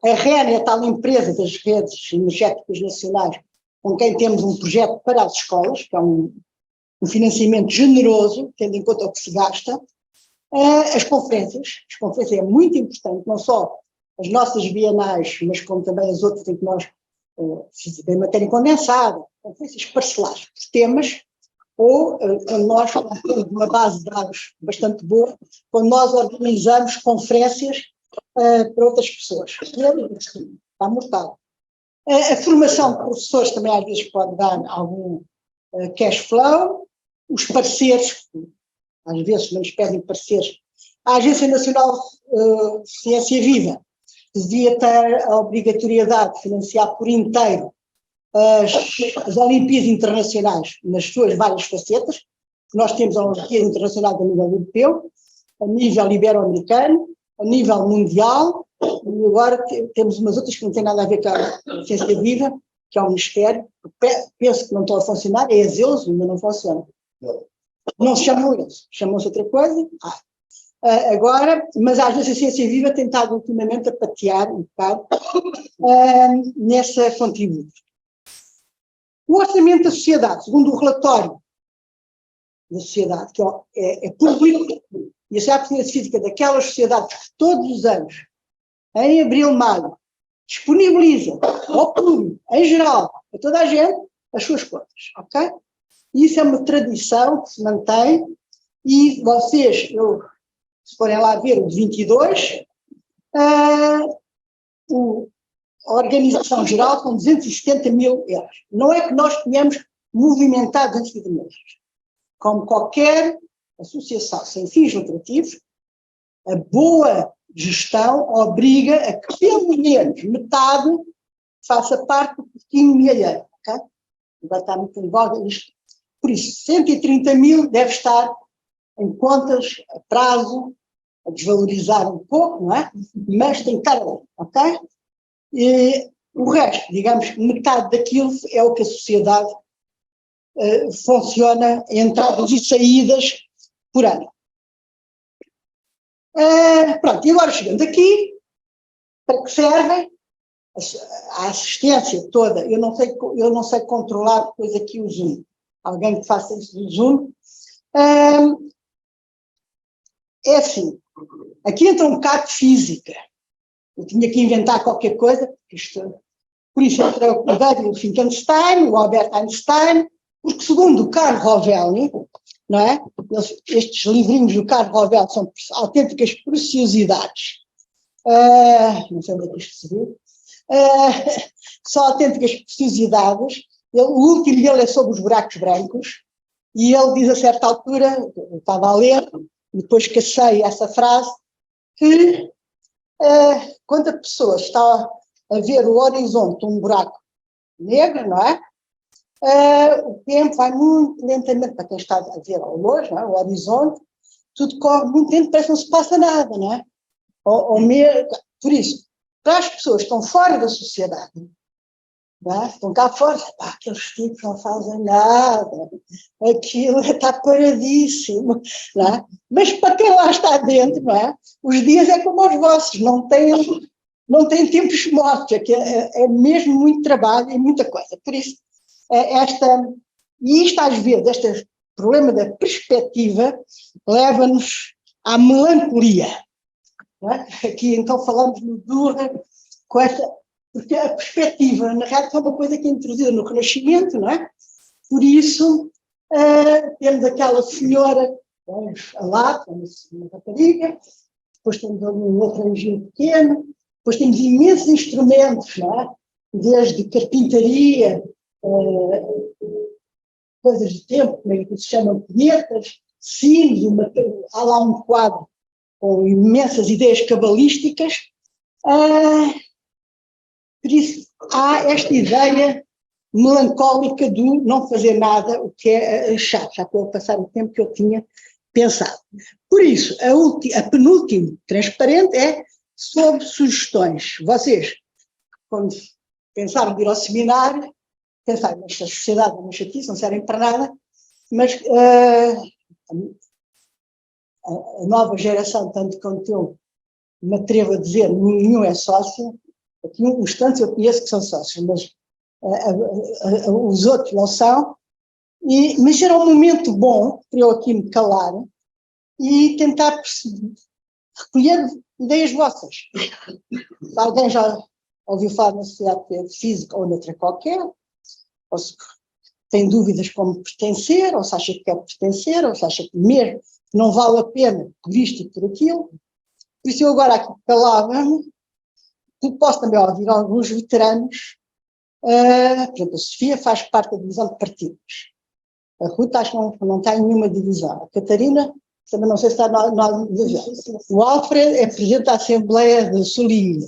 A REN é a tal empresa das redes energéticas nacionais, com quem temos um projeto para as escolas, que é um financiamento generoso, tendo em conta o que se gasta. As conferências é muito importante, não só as nossas bienais, mas como também as outras em que nós fizemos em matéria condensada, conferências parcelares por temas, ou quando nós temos uma base de dados bastante boa, quando nós organizamos conferências para outras pessoas. Está mortal. A formação de professores também às vezes pode dar algum cash flow, os parceiros às vezes não nos pedem pareceres, a Agência Nacional de Ciência Viva devia ter a obrigatoriedade de financiar por inteiro as Olimpíadas Internacionais nas suas várias facetas. Nós temos a Olimpíada Internacional a nível europeu, a nível ibero-americano, a nível mundial, e agora temos umas outras que não têm nada a ver com a ciência viva, que é o Ministério, penso que não estão a funcionar, é a Zeus, ainda não funciona. Não se chamam eles, chamam-se outra coisa. Agora, mas a Agência Ciência Viva tem estado ultimamente a patear um bocado nessa contributo. O orçamento da sociedade, segundo o relatório da sociedade, que é público, e a Sociedade Portuguesa de Física daquelas sociedades que todos os anos, em abril, maio, disponibiliza ao público, em geral, a toda a gente, as suas contas, ok? Isso é uma tradição que se mantém, e vocês, se forem lá ver o de 22, a organização geral são 270 mil euros. Não é que nós tenhamos movimentado 270 mil euros. Como qualquer associação sem fins lucrativos, a boa gestão obriga a que pelo menos metade faça parte do pouquinho milheiro, ok? Agora está muito em voga isto. Por isso, 130 mil deve estar em contas a prazo, a desvalorizar um pouco, não é? Mas tem que estar ali, ok? E o resto, digamos, metade daquilo é o que a sociedade funciona, entradas e saídas por ano. Pronto, e agora chegando aqui, para que servem a assistência toda, eu não sei controlar depois aqui o Zoom, alguém que faça isso do Zoom, é assim, aqui entra um bocado de física, eu tinha que inventar qualquer coisa, por isso entra o David Finkelstein, o Albert Einstein, porque segundo o Carlo Rovelli, não é? Estes livrinhos do Carlo Rovelli são autênticas preciosidades, não sei onde é que isto se vê, são autênticas preciosidades. O último dele é sobre os buracos brancos, e ele diz a certa altura, eu estava a ler, depois cacei essa frase, que quando a pessoa está a ver o horizonte de um buraco negro, não é? O tempo vai muito lentamente, para quem está a ver ao longe, não é? O horizonte, tudo corre muito lento, parece que não se passa nada, não é? Por isso, para as pessoas que estão fora da sociedade, não é? Estão cá fora, aqueles tipos não fazem nada, aquilo está paradíssimo, não é? Mas para quem lá está dentro, não é? Os dias é como os vossos, não têm tempos mortos, é mesmo muito trabalho e muita coisa. Por isso, isto às vezes, este problema da perspectiva leva-nos à melancolia. Não é? Aqui então falamos no Durra, com esta, porque a perspectiva, na realidade, é uma coisa que é introduzida no Renascimento, não é? Por isso, temos aquela senhora, vamos a lá, uma rapariga, depois temos um outro anjinho pequeno, depois temos imensos instrumentos, não é? Desde carpintaria, coisas de tempo, como é que se chamam, punhetas, sinos, há lá um quadro com imensas ideias cabalísticas. Por isso, há esta ideia melancólica do não fazer nada, o que é chato, já estou a passar o tempo que eu tinha pensado. Por isso, a penúltima transparente é sobre sugestões. Vocês, quando pensaram de ir ao seminário, pensaram, esta sociedade é uma chatice, não servem para nada, mas a nova geração, tanto quanto eu me atrevo a dizer, nenhum é sócio. Aqui uns tantos eu conheço que são sócios, mas os outros não são, mas era um momento bom para eu aqui me calar e tentar recolher ideias vossas. Se alguém já ouviu falar na Sociedade de Física ou noutra qualquer, ou se tem dúvidas como pertencer, ou se acha que quer pertencer, ou se acha que mesmo não vale a pena por isto e por aquilo. Por isso eu agora aqui calava-me, posso também ouvir alguns veteranos, por exemplo, a Sofia faz parte da divisão de partidos, a Ruta acho que não está em nenhuma divisão, a Catarina também não sei se está no o Alfred é presidente da Assembleia de Solinho,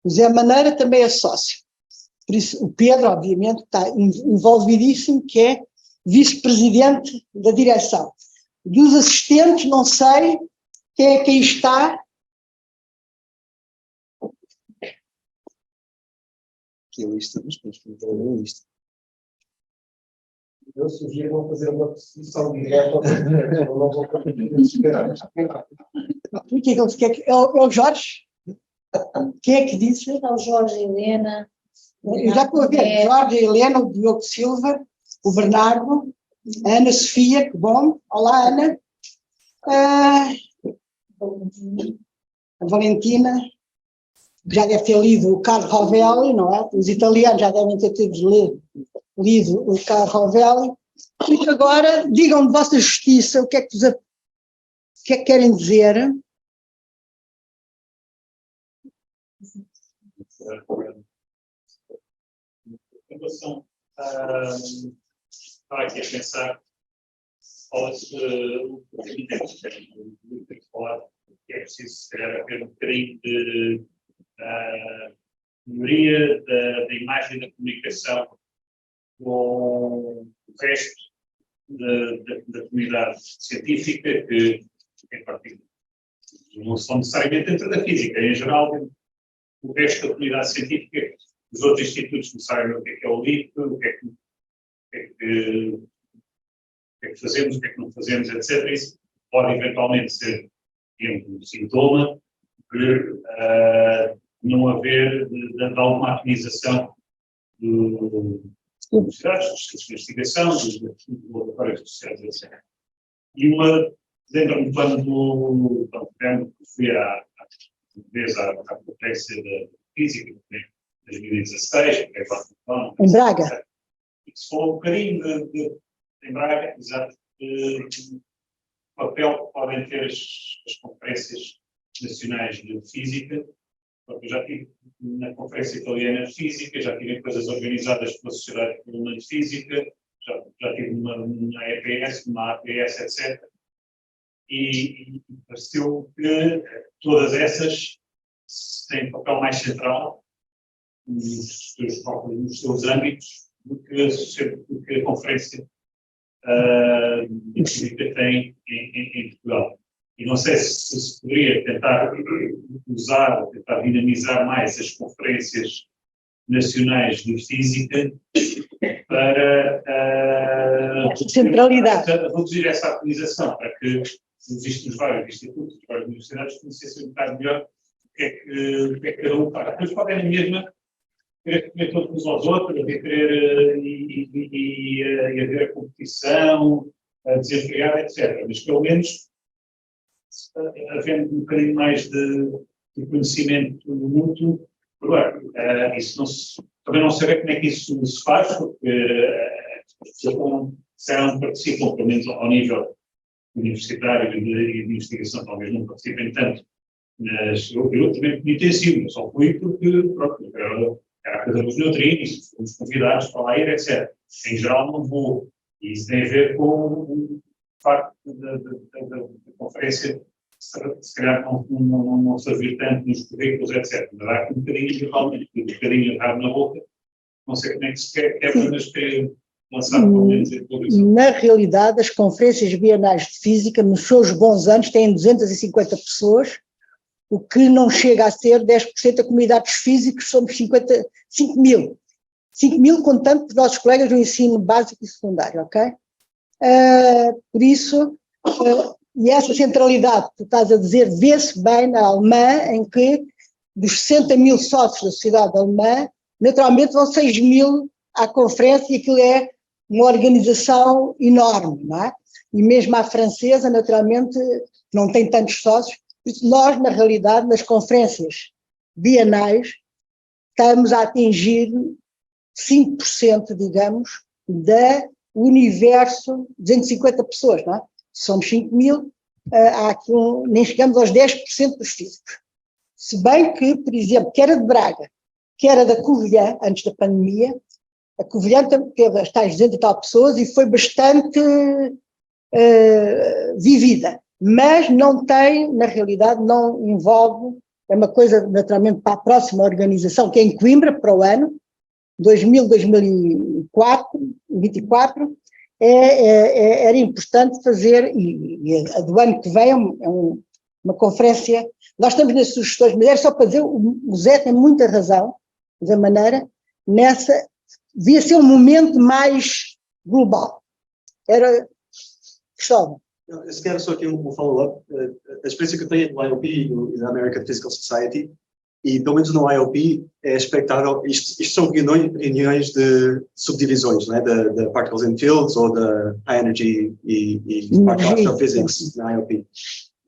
o Zé Maneira também é sócio, por isso o Pedro, obviamente, está envolvidíssimo, que é vice-presidente da direção. Dos assistentes, não sei quem é que aí está. Aqui a lista, mas depois não tem a lista. Eu sugiro não fazer uma discussão direta ao presidente, eu não vou esperar. É o Jorge? Quem é que disse? É o Jorge, Helena. Eu já estou a ver, Jorge, a Helena, o Diogo Silva, o Bernardo, a Ana Sofia, que bom. Olá, Ana. A Valentina, já deve ter lido o Carlo Rovelli, não é? Os italianos já devem ter lido o Carlo Rovelli. E agora, digam de vossa justiça o que é que querem dizer. Em relação estava aqui a pensar, fala-se o que falar, que é preciso haver um bocadinho de melhoria da imagem da comunicação com o resto da comunidade científica, que em particular não são necessariamente dentro da física, em geral, o resto da comunidade científica, os outros institutos não sabem o que é o LIP, o que é que fazemos, o que é que não fazemos, etc. Isso pode eventualmente ser um sintoma de não haver da automatização dos universidades, dos centros de investigação, dos laboratórios sociais, etc. E lembro-me quando fui à conferência da física, em 2016, em Braga. Isso falou um bocadinho em Braga, exato, do papel que podem ter as conferências nacionais de física. Eu já estive na Conferência Italiana de Física, já tive coisas organizadas pela Sociedade Colombiana de Física, já tive na EPS, numa APS, etc. E pareceu que todas essas têm um papel mais central nos seus âmbitos do que a Conferência de Física tem em Portugal. E não sei se poderia tentar tentar dinamizar mais as conferências nacionais de física para centralidade. Reduzir essa atualização, para que os vários institutos, as várias universidades conhecessem um bocado melhor o que é que cada um faz. Depois podem na mesma querer comer todos uns aos outros, e haver a competição desenfreada, etc. Mas pelo menos havendo um bocadinho mais de conhecimento mútuo, também não saber como é que isso se faz, porque se não participam, pelo menos ao nível universitário e de investigação, talvez não participem tanto. Mas eu também penitencio, só fui porque, pronto, era a coisa dos neutrinos, fomos convidados para lá ir, etc. Em geral não vou. E isso tem a ver com o facto da conferência, se calhar não servir tanto nos currículos, etc. Mas há aqui um bocadinho errado na boca. Não sei como é que se quer, mas queria lançar pelo menos a informação. Na realidade, as conferências bienais de física, nos seus bons anos, têm 250 pessoas, o que não chega a ser 10% da comunidade dos físicos, somos 5 mil. 5 mil, contando os nossos colegas do ensino básico e secundário, ok? Por isso, e essa centralidade que tu estás a dizer, vê-se bem na Alemanha, em que dos 60 mil sócios da sociedade alemã, naturalmente vão 6 mil à conferência, e aquilo é uma organização enorme, não é? E mesmo a francesa, naturalmente, não tem tantos sócios. Nós, na realidade, nas conferências bienais, estamos a atingir 5%, digamos, do universo, 250 pessoas, não é? Somos 5 mil, há aqui nem chegamos aos 10% dos físicos. Se bem que, por exemplo, que era de Braga, que era da Covilhã, antes da pandemia, a Covilhã teve as tais 200 e tal pessoas e foi bastante vivida. mas não tem, na realidade, não envolve, é uma coisa naturalmente para a próxima organização, que é em Coimbra, para o ano 2024, era importante fazer, e a do ano que vem uma conferência, nós estamos nas sugestões, mas era só para dizer, o Zé tem muita razão, da maneira, devia ser um momento mais global. Gostava. Eu se quero só aqui um follow-up. A experiência que eu tenho no IOP e da American Physical Society, e pelo menos no IOP é expectável, isto são reuniões de subdivisões, né, da Particles and Fields ou da High Energy e Particle Astrophysics na IOP.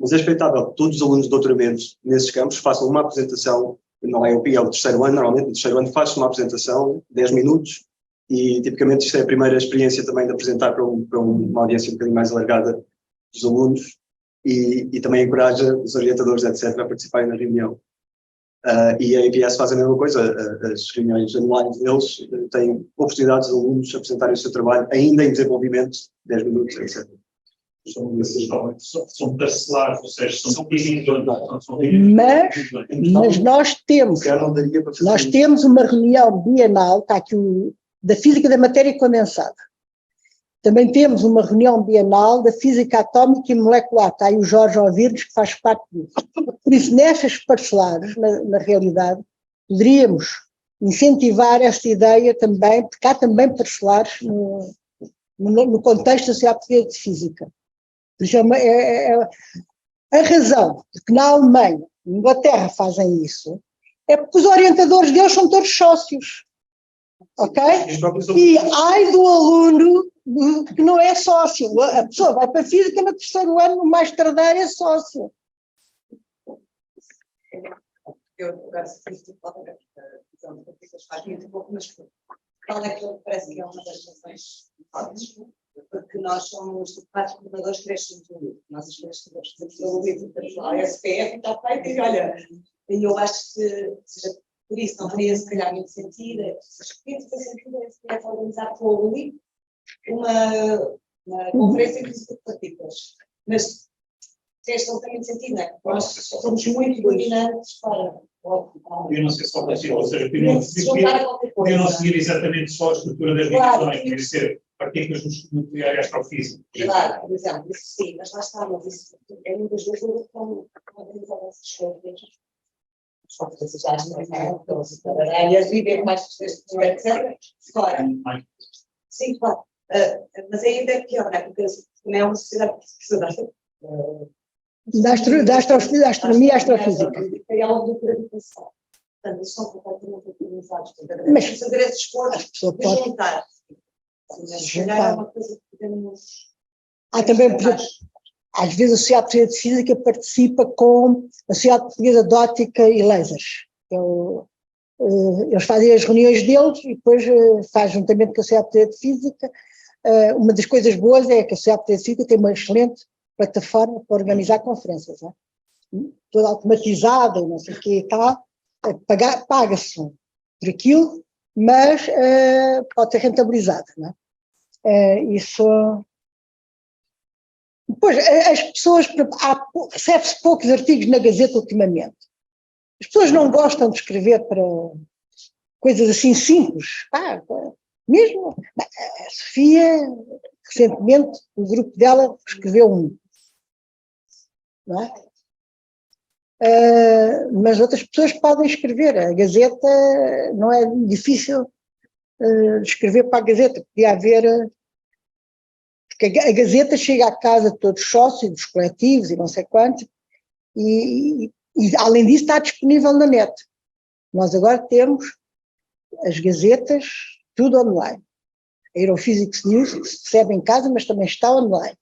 Mas é expectável que todos os alunos de doutoramento nesses campos façam uma apresentação. No IOP é o terceiro ano, normalmente no terceiro ano faz-se uma apresentação, 10 minutos, e tipicamente isto é a primeira experiência também de apresentar para uma audiência um bocadinho mais alargada dos alunos, e também encoraja os orientadores, etc., a participarem na reunião. E a APS faz a mesma coisa, as reuniões anuais deles têm oportunidades de alunos apresentarem o seu trabalho, ainda em desenvolvimento, 10 minutos, etc. São parcelados, ou seja, são mas nós temos uma reunião bienal, está aqui da Física da Matéria Condensada. Também temos uma reunião bienal da Física Atómica e Molecular, está aí o Jorge Ovirnes, que faz parte disso. Por isso, nestas parcelares, na realidade, poderíamos incentivar esta ideia também, porque há também parcelares no contexto da Sociedade Portuguesa de Física. Por isso a razão de que na Alemanha, na Inglaterra fazem isso, é porque os orientadores deles são todos sócios. Ok? E ai do aluno que não é sócio. A pessoa vai para a Física no terceiro ano, no mais tardar é sócio. Eu agora se fiz de volta a visão faz muito pouco, mas qual é que parece que é uma das razões fortes? Porque nós somos quatro coordenadores, três somos um livro. Nós as três somos um livro, temos lá a SPF, está feito, e olha, eu acho que seja por isso não faria se calhar muito sentido, podia ter sentido a SPF organizar com o livro uma conferência de partículas. Mas vocês não têm muito sentido, não é? Nós somos muito dominantes para. Eu não sei se é possível, ou seja, eu não seguir exatamente só a estrutura das divisões, deve ser partículas nuclear e astrofísica. Claro, por exemplo, isso sim, mas lá está, mas isso é muitas vezes como organizar essas coisas. Só que vocês acham que não se trabalham, vivem mais etc. Fora. Sim, claro. Mas ainda é pior, não é? Porque não é uma sociedade da astronomia e astrofísica. É algo de educação. Portanto, eles são completamente utilizados. Mas fazer esse esforço de juntar. É uma coisa que podemos. Há também, por exemplo, às vezes a Sociedade Portuguesa de Física participa com a Sociedade Portuguesa de Óptica e Lasers. Eles fazem as reuniões deles e depois faz juntamente com a Sociedade Portuguesa de Física. Uma das coisas boas é que a Sociedade Portuguesa de Física tem uma excelente plataforma para organizar conferências, não é? Toda automatizada e não sei o que e tal, paga-se por aquilo, mas pode ser rentabilizada, não é? Isso. Depois, as pessoas, recebe-se poucos artigos na Gazeta ultimamente. As pessoas não gostam de escrever para coisas assim simples. Mesmo a Sofia, recentemente, o grupo dela escreveu um. Não é? Mas outras pessoas podem escrever. A Gazeta não é difícil escrever para a Gazeta. Podia haver. Porque a Gazeta chega à casa de todos os sócios, dos coletivos e não sei quantos, e além disso está disponível na net. Nós agora temos as Gazetas, tudo online. A Aerophysics News, que se recebe em casa, mas também está online.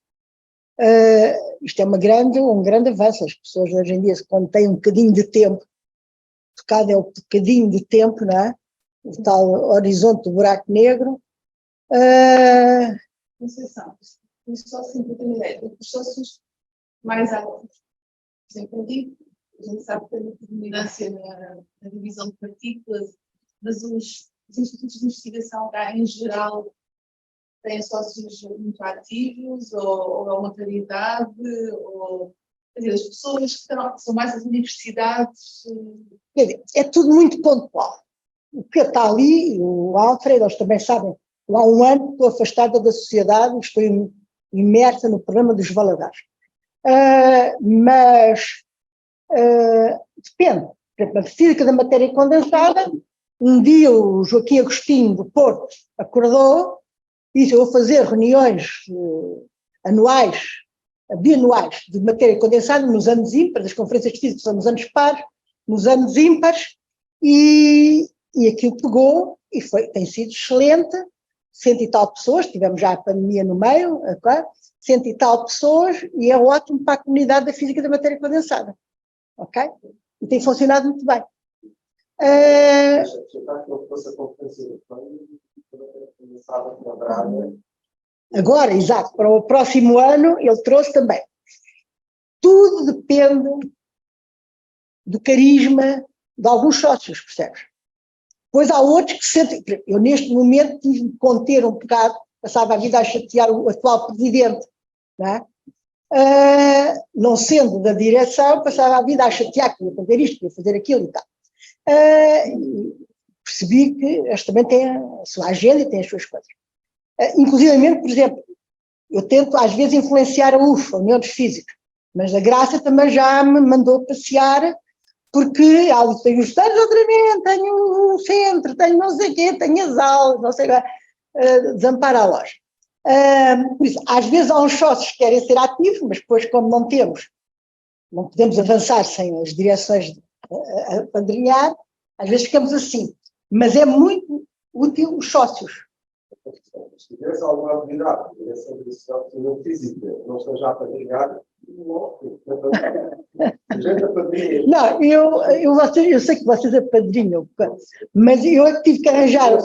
Isto é um grande avanço. As pessoas hoje em dia, quando têm um bocadinho de tempo, tocado é um bocadinho de tempo, não é? O tal horizonte do buraco negro. Conceição, isso só sempre tem ideia. Os sócios mais altos, por exemplo, a gente sabe que tem uma predominância na divisão de partículas, mas os institutos de investigação cá, em geral, têm sócios muito ativos, ou é uma caridade, ou quer dizer, as pessoas que são mais as universidades. Quer dizer, é tudo muito pontual. O que está ali, o Alfredo, eles também sabem, há um ano estou afastada da sociedade, estou imersa no programa dos Valadares. Mas depende. Por exemplo, a física da matéria condensada, um dia o Joaquim Agostinho do Porto acordou e disse: eu vou fazer reuniões anuais, bianuais de matéria condensada nos anos ímpares, as conferências de física são nos anos pares, nos anos ímpares, e aquilo pegou e tem sido excelente. 100 e tal pessoas, tivemos já a pandemia no meio, 100 e tal pessoas, e é ótimo para a comunidade da física da matéria condensada, ok? E tem funcionado muito bem. Agora, exato, para o próximo ano ele trouxe também. Tudo depende do carisma de alguns sócios, percebes? Pois há outros que sentem. Eu, neste momento, tive de conter um bocado, passava a vida a chatear o atual presidente, não é? Não sendo da direção, passava a vida a chatear que ia fazer isto, que ia fazer aquilo e tal. Percebi que eles também têm a sua agenda e têm as suas coisas. Inclusivamente, por exemplo, eu tento às vezes influenciar a UFA, a União dos Físicos, mas a Graça também já me mandou passear, porque ali tenho os estudos, outra tenho o centro, tenho não sei o quê, tenho as aulas, não sei o quê, desampara a loja. Por isso, às vezes há uns sócios que querem ser ativos, mas depois, como não podemos avançar sem as direções a padrinhar, às vezes ficamos assim. Mas é muito útil os sócios. Se tivesse alguma habilidade, direção de educação física, não esteja a padrinhar, não, eu sei que vocês apadrinham, mas eu é que tive que arranjar.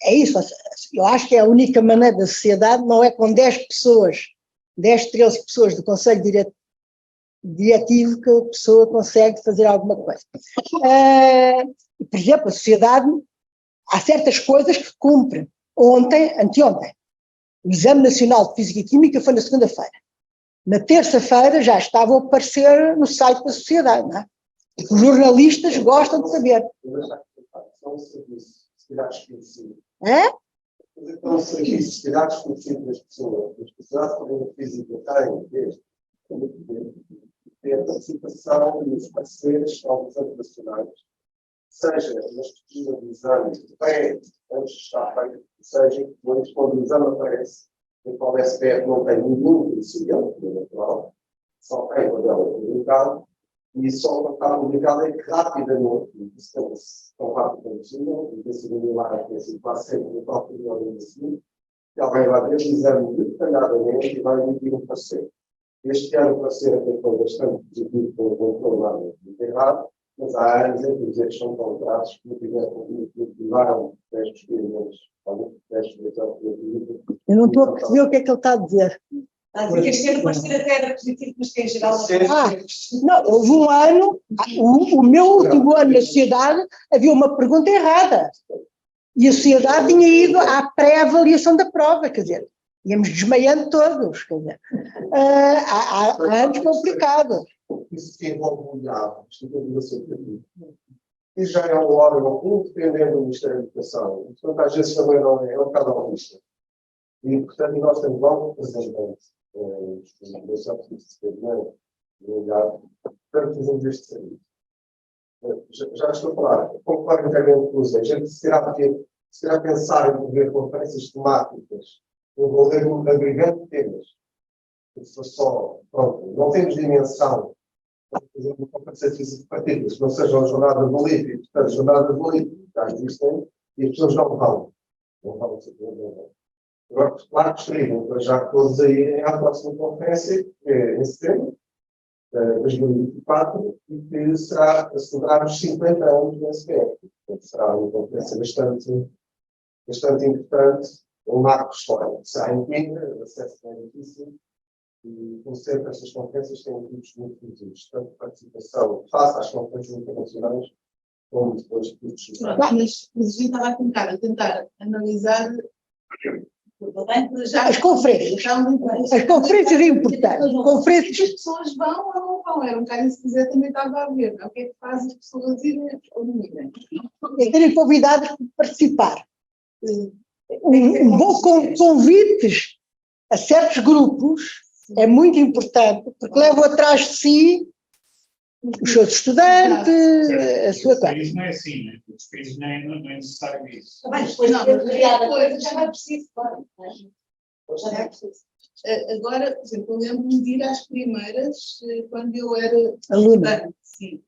É isso, eu acho que é a única maneira da sociedade, não é com 10 pessoas, 10, 13 pessoas do Conselho Diretivo que a pessoa consegue fazer alguma coisa. Por exemplo, a sociedade, há certas coisas que cumpre. Anteontem, o Exame Nacional de Física e Química foi na segunda-feira. Na terça-feira já estava a aparecer no site da sociedade, não é? Porque os jornalistas gostam de saber. São serviços, cidades conhecidas. É? São serviços, cidades conhecidas das pessoas. As sociedades de física têm a participação e os parceiros aos exames nacionais, seja na estrutura do exame, antes de estar feito, seja depois, quando o exame aparece, em qual SPF não tem nenhum conhecimento, que é natural, só tem quando ela é publicada, e só quando está publicada é que rapidamente, tão rápido como possível, e desse milagre que é assim, quase sempre no próprio dia do seguinte, que alguém vai ver o exame detalhadamente e vai emitir um parecer. Este ano o parecer até foi bastante positivo pelo controle do errado, mas há anos em que os erros são tão graves que levaram 10 experimentos, alguns 10 experimentos. Eu não estou a perceber o que é que ele está a dizer. Este ano pode ser até era positivo, mas que em geral não, houve um ano, o meu último ano na sociedade, havia uma pergunta errada. E a sociedade tinha ido à pré-avaliação da prova, quer dizer, íamos desmaiando todos, quer dizer. Há anos complicados. Isso que envolve o IAB, Instituto Educativo. E já é um órgão independente do Ministério da Educação. Portanto, às vezes também não é um bocado autista. E, portanto, nós temos logo um representante da Educação do IAB, para fazermos este serviço. Já estou a falar, concordo inteiramente com vocês. A gente se calhar pensar em promover conferências temáticas, envolver um agregante de temas. Se for só, pronto, não temos dimensão para fazer uma conferência de física de partículas, não seja uma jornada do LIP, portanto, jornada do LIP, já existem, e as pessoas não vão. Não vão ser. Agora, claro que gostaríamos, para já todos a irem à próxima conferência, que é em setembro de 2024, e que será a celebrar os 50 anos do SPF. Portanto, será uma conferência bastante importante, um marco histórico. Será em Coimbra, o acesso é difícil, e, como sempre, estas conferências têm tipos muito positivos, tanto participação face às conferências internacionais, como depois cursos. Pronto, mas a gente estava a tentar analisar já As conferências. As conferências é importante. as Conferências, pessoas vão ou não vão, era um bocado isso que quiser também estava a ver, não é? O que é que faz as pessoas irem ou não irem? é terem convidados para participar. Bom convites a certos grupos é muito importante, porque levam atrás de si os seus estudantes, a sua Os coisa. países não é assim, né? Os países não é necessário isso. Também, depois não, mas depois já não é preciso, claro. Já não é preciso. Agora, por exemplo, eu lembro-me de ir às primeiras quando eu era Aluna. estudante, sim.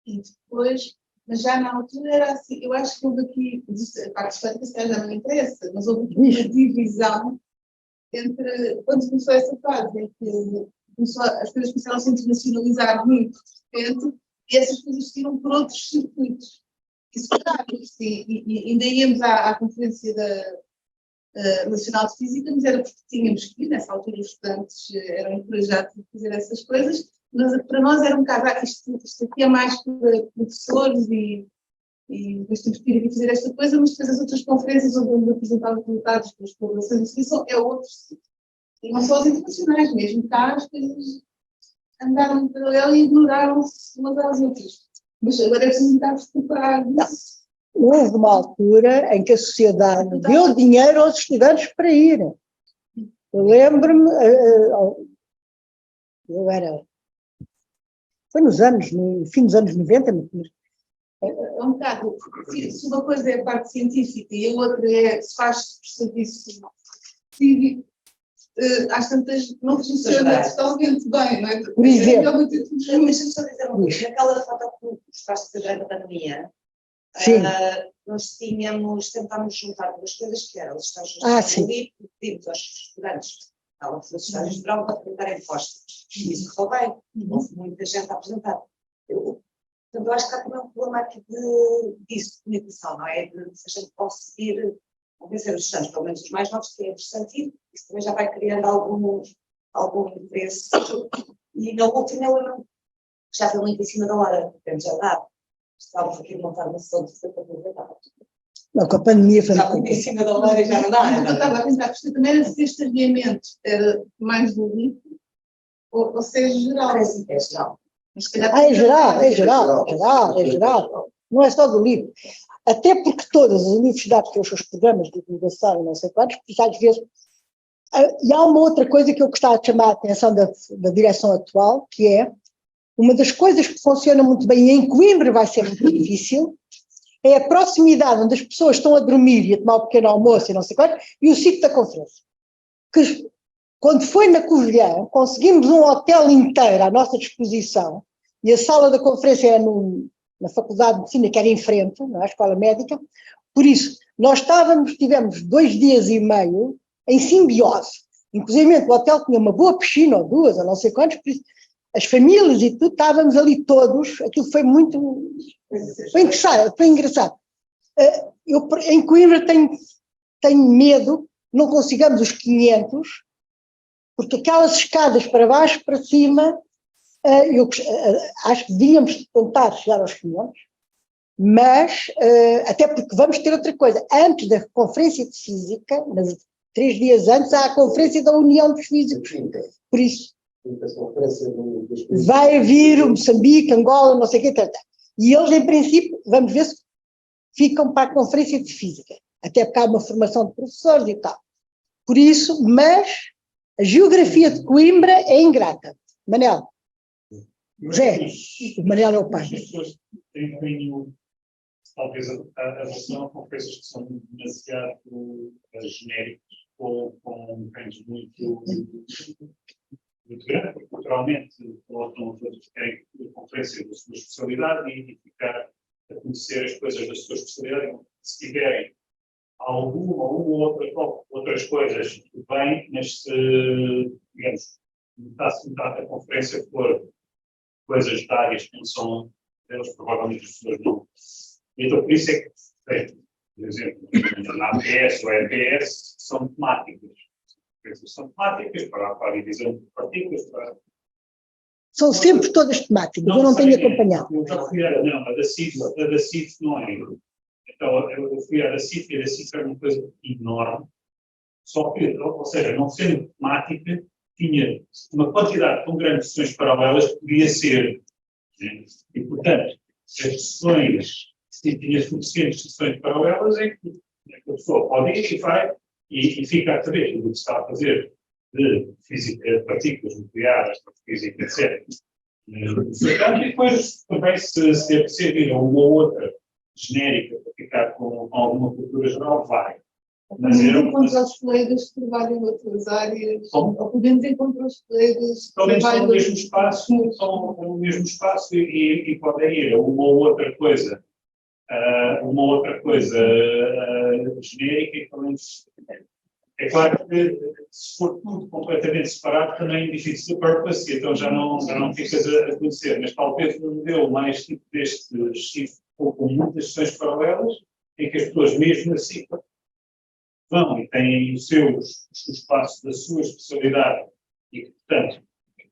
E depois, mas já na altura era assim, eu acho que houve aqui, a parte histórica se calhar já não interessa, mas houve aqui uma divisão entre, quando começou essa fase, em que as coisas começaram a se internacionalizar muito de repente, e essas coisas saíram por outros circuitos. Isso foi rápido, sim, e ainda íamos à conferência da Nacional de Física, mas era porque tínhamos que ir, nessa altura os estudantes eram encorajados a fazer essas coisas, mas para nós era um bocado, isto aqui é mais para professores e depois temos que ir aqui fazer esta coisa, mas depois as outras conferências onde vamos apresentar os resultados das colaborações de solução é outro sítio. E não só as internacionais, mesmo cá as coisas andaram em paralelo e ignoraram-se umas às outras. Mas agora é preciso estar preparado disso. Houve uma altura em que a sociedade deu dinheiro aos estudantes para irem. Eu lembro-me, eu era, foi no fim dos anos 90, É um bocado, se uma coisa é a parte científica e a outra é se faz por serviço cívico, às tantas não funciona totalmente bem, não é? Por exemplo. Mas deixa-me só dizer uma coisa, naquela foto que mostraste durante a pandemia, Sim. nós tentámos juntar duas coisas que eram os estágios sim. de livro, pedimos aos estudantes, estavam a fazer os estágios de verão para apresentarem postos. E isso correu bem, houve muita gente a apresentar. Portanto, eu acho que há também um problema aqui disso, de comunicação, não é? De se a gente conseguir convencer os estudantes, pelo menos os mais novos, que é interessante ir, isso também já vai criando algum interesse. E na última, eu já foi muito em cima da hora, portanto já dá. Estávamos aqui a montar uma sessão de para aproveitar. Não, com a pandemia foi Já muito em cima da hora e já não dá. O que eu estava a pensar perceber também era se este alinhamento era mais do livro ou seja geral. Parece que é geral. Mas se calhar É geral. Não é só do livro. Até porque todas as universidades têm os seus programas de divulgação e não sei quantos, porque às vezes. E há uma outra coisa que eu gostava de chamar a atenção da direção atual, que é uma das coisas que funciona muito bem e em Coimbra vai ser muito difícil, é a proximidade onde as pessoas estão a dormir e a tomar um pequeno almoço e não sei quanto, e o sítio da conferência. Que, quando foi na Covilhã, conseguimos um hotel inteiro à nossa disposição, e a sala da conferência é na Faculdade de Medicina, que era em frente, na Escola Médica, por isso, nós tivemos 2 dias e meio em simbiose. Inclusive, o hotel tinha uma boa piscina, ou 2, ou não sei quantos, por isso, as famílias e tudo, estávamos ali todos, aquilo foi muito, foi engraçado. Eu em Coimbra tenho medo, não consigamos os 500, porque aquelas escadas para baixo, para cima, eu acho que devíamos tentar chegar aos 500, mas, até porque vamos ter outra coisa, antes da conferência de física, 3 dias antes, há a conferência da União dos Físicos, por isso, vai vir o Moçambique, Angola, não sei o que, e eles, em princípio, vamos ver se ficam para a conferência de física, até porque há uma formação de professores e tal. Por isso, mas a geografia de Coimbra é ingrata. Manel. Zé, o Manel é o pai. As pessoas têm um bocadinho, talvez, a relação a conferências que são demasiado genéricas ou com ganhos muito grande, porque culturalmente colocam os outros que querem a conferência da sua especialidade e ficar a conhecer as coisas da sua especialidade. Se tiverem alguma ou outras coisas, bem, mas se, digamos, metade da conferência for coisas de áreas que não são delas, provavelmente as pessoas não. Então, por isso é que, por exemplo, na APS ou EPS são temáticas. São temáticas para a divisão de partículas, São sempre todas temáticas, eu não tenho acompanhado. Eu já fui não, a da CIF não é. Então, eu fui à da CIF e a da CIF era uma coisa enorme, só que, ou seja, não sendo temática, tinha uma quantidade tão grande de sessões paralelas que podia ser, né? E, portanto, as sessões, se tinha suficientes sessões paralelas, é que a pessoa pode ir e vai e fica a saber tudo o que está a fazer de física, partículas nucleares, física, etc. E depois também se é possível uma ou outra genérica para ficar com alguma cultura geral, vai. Mas encontrar os colegas que trabalham em outras áreas, ou podemos encontrar os colegas que estão no mesmo espaço, e podem ir a uma ou outra coisa, genérica, e também é claro que se for tudo completamente separado também é difícil de purpose, então já não ficas a conhecer, mas talvez um modelo mais tipo deste shift, com muitas sessões paralelas, em que as pessoas mesmo assim vão e têm o seu espaço da sua especialidade e que, portanto,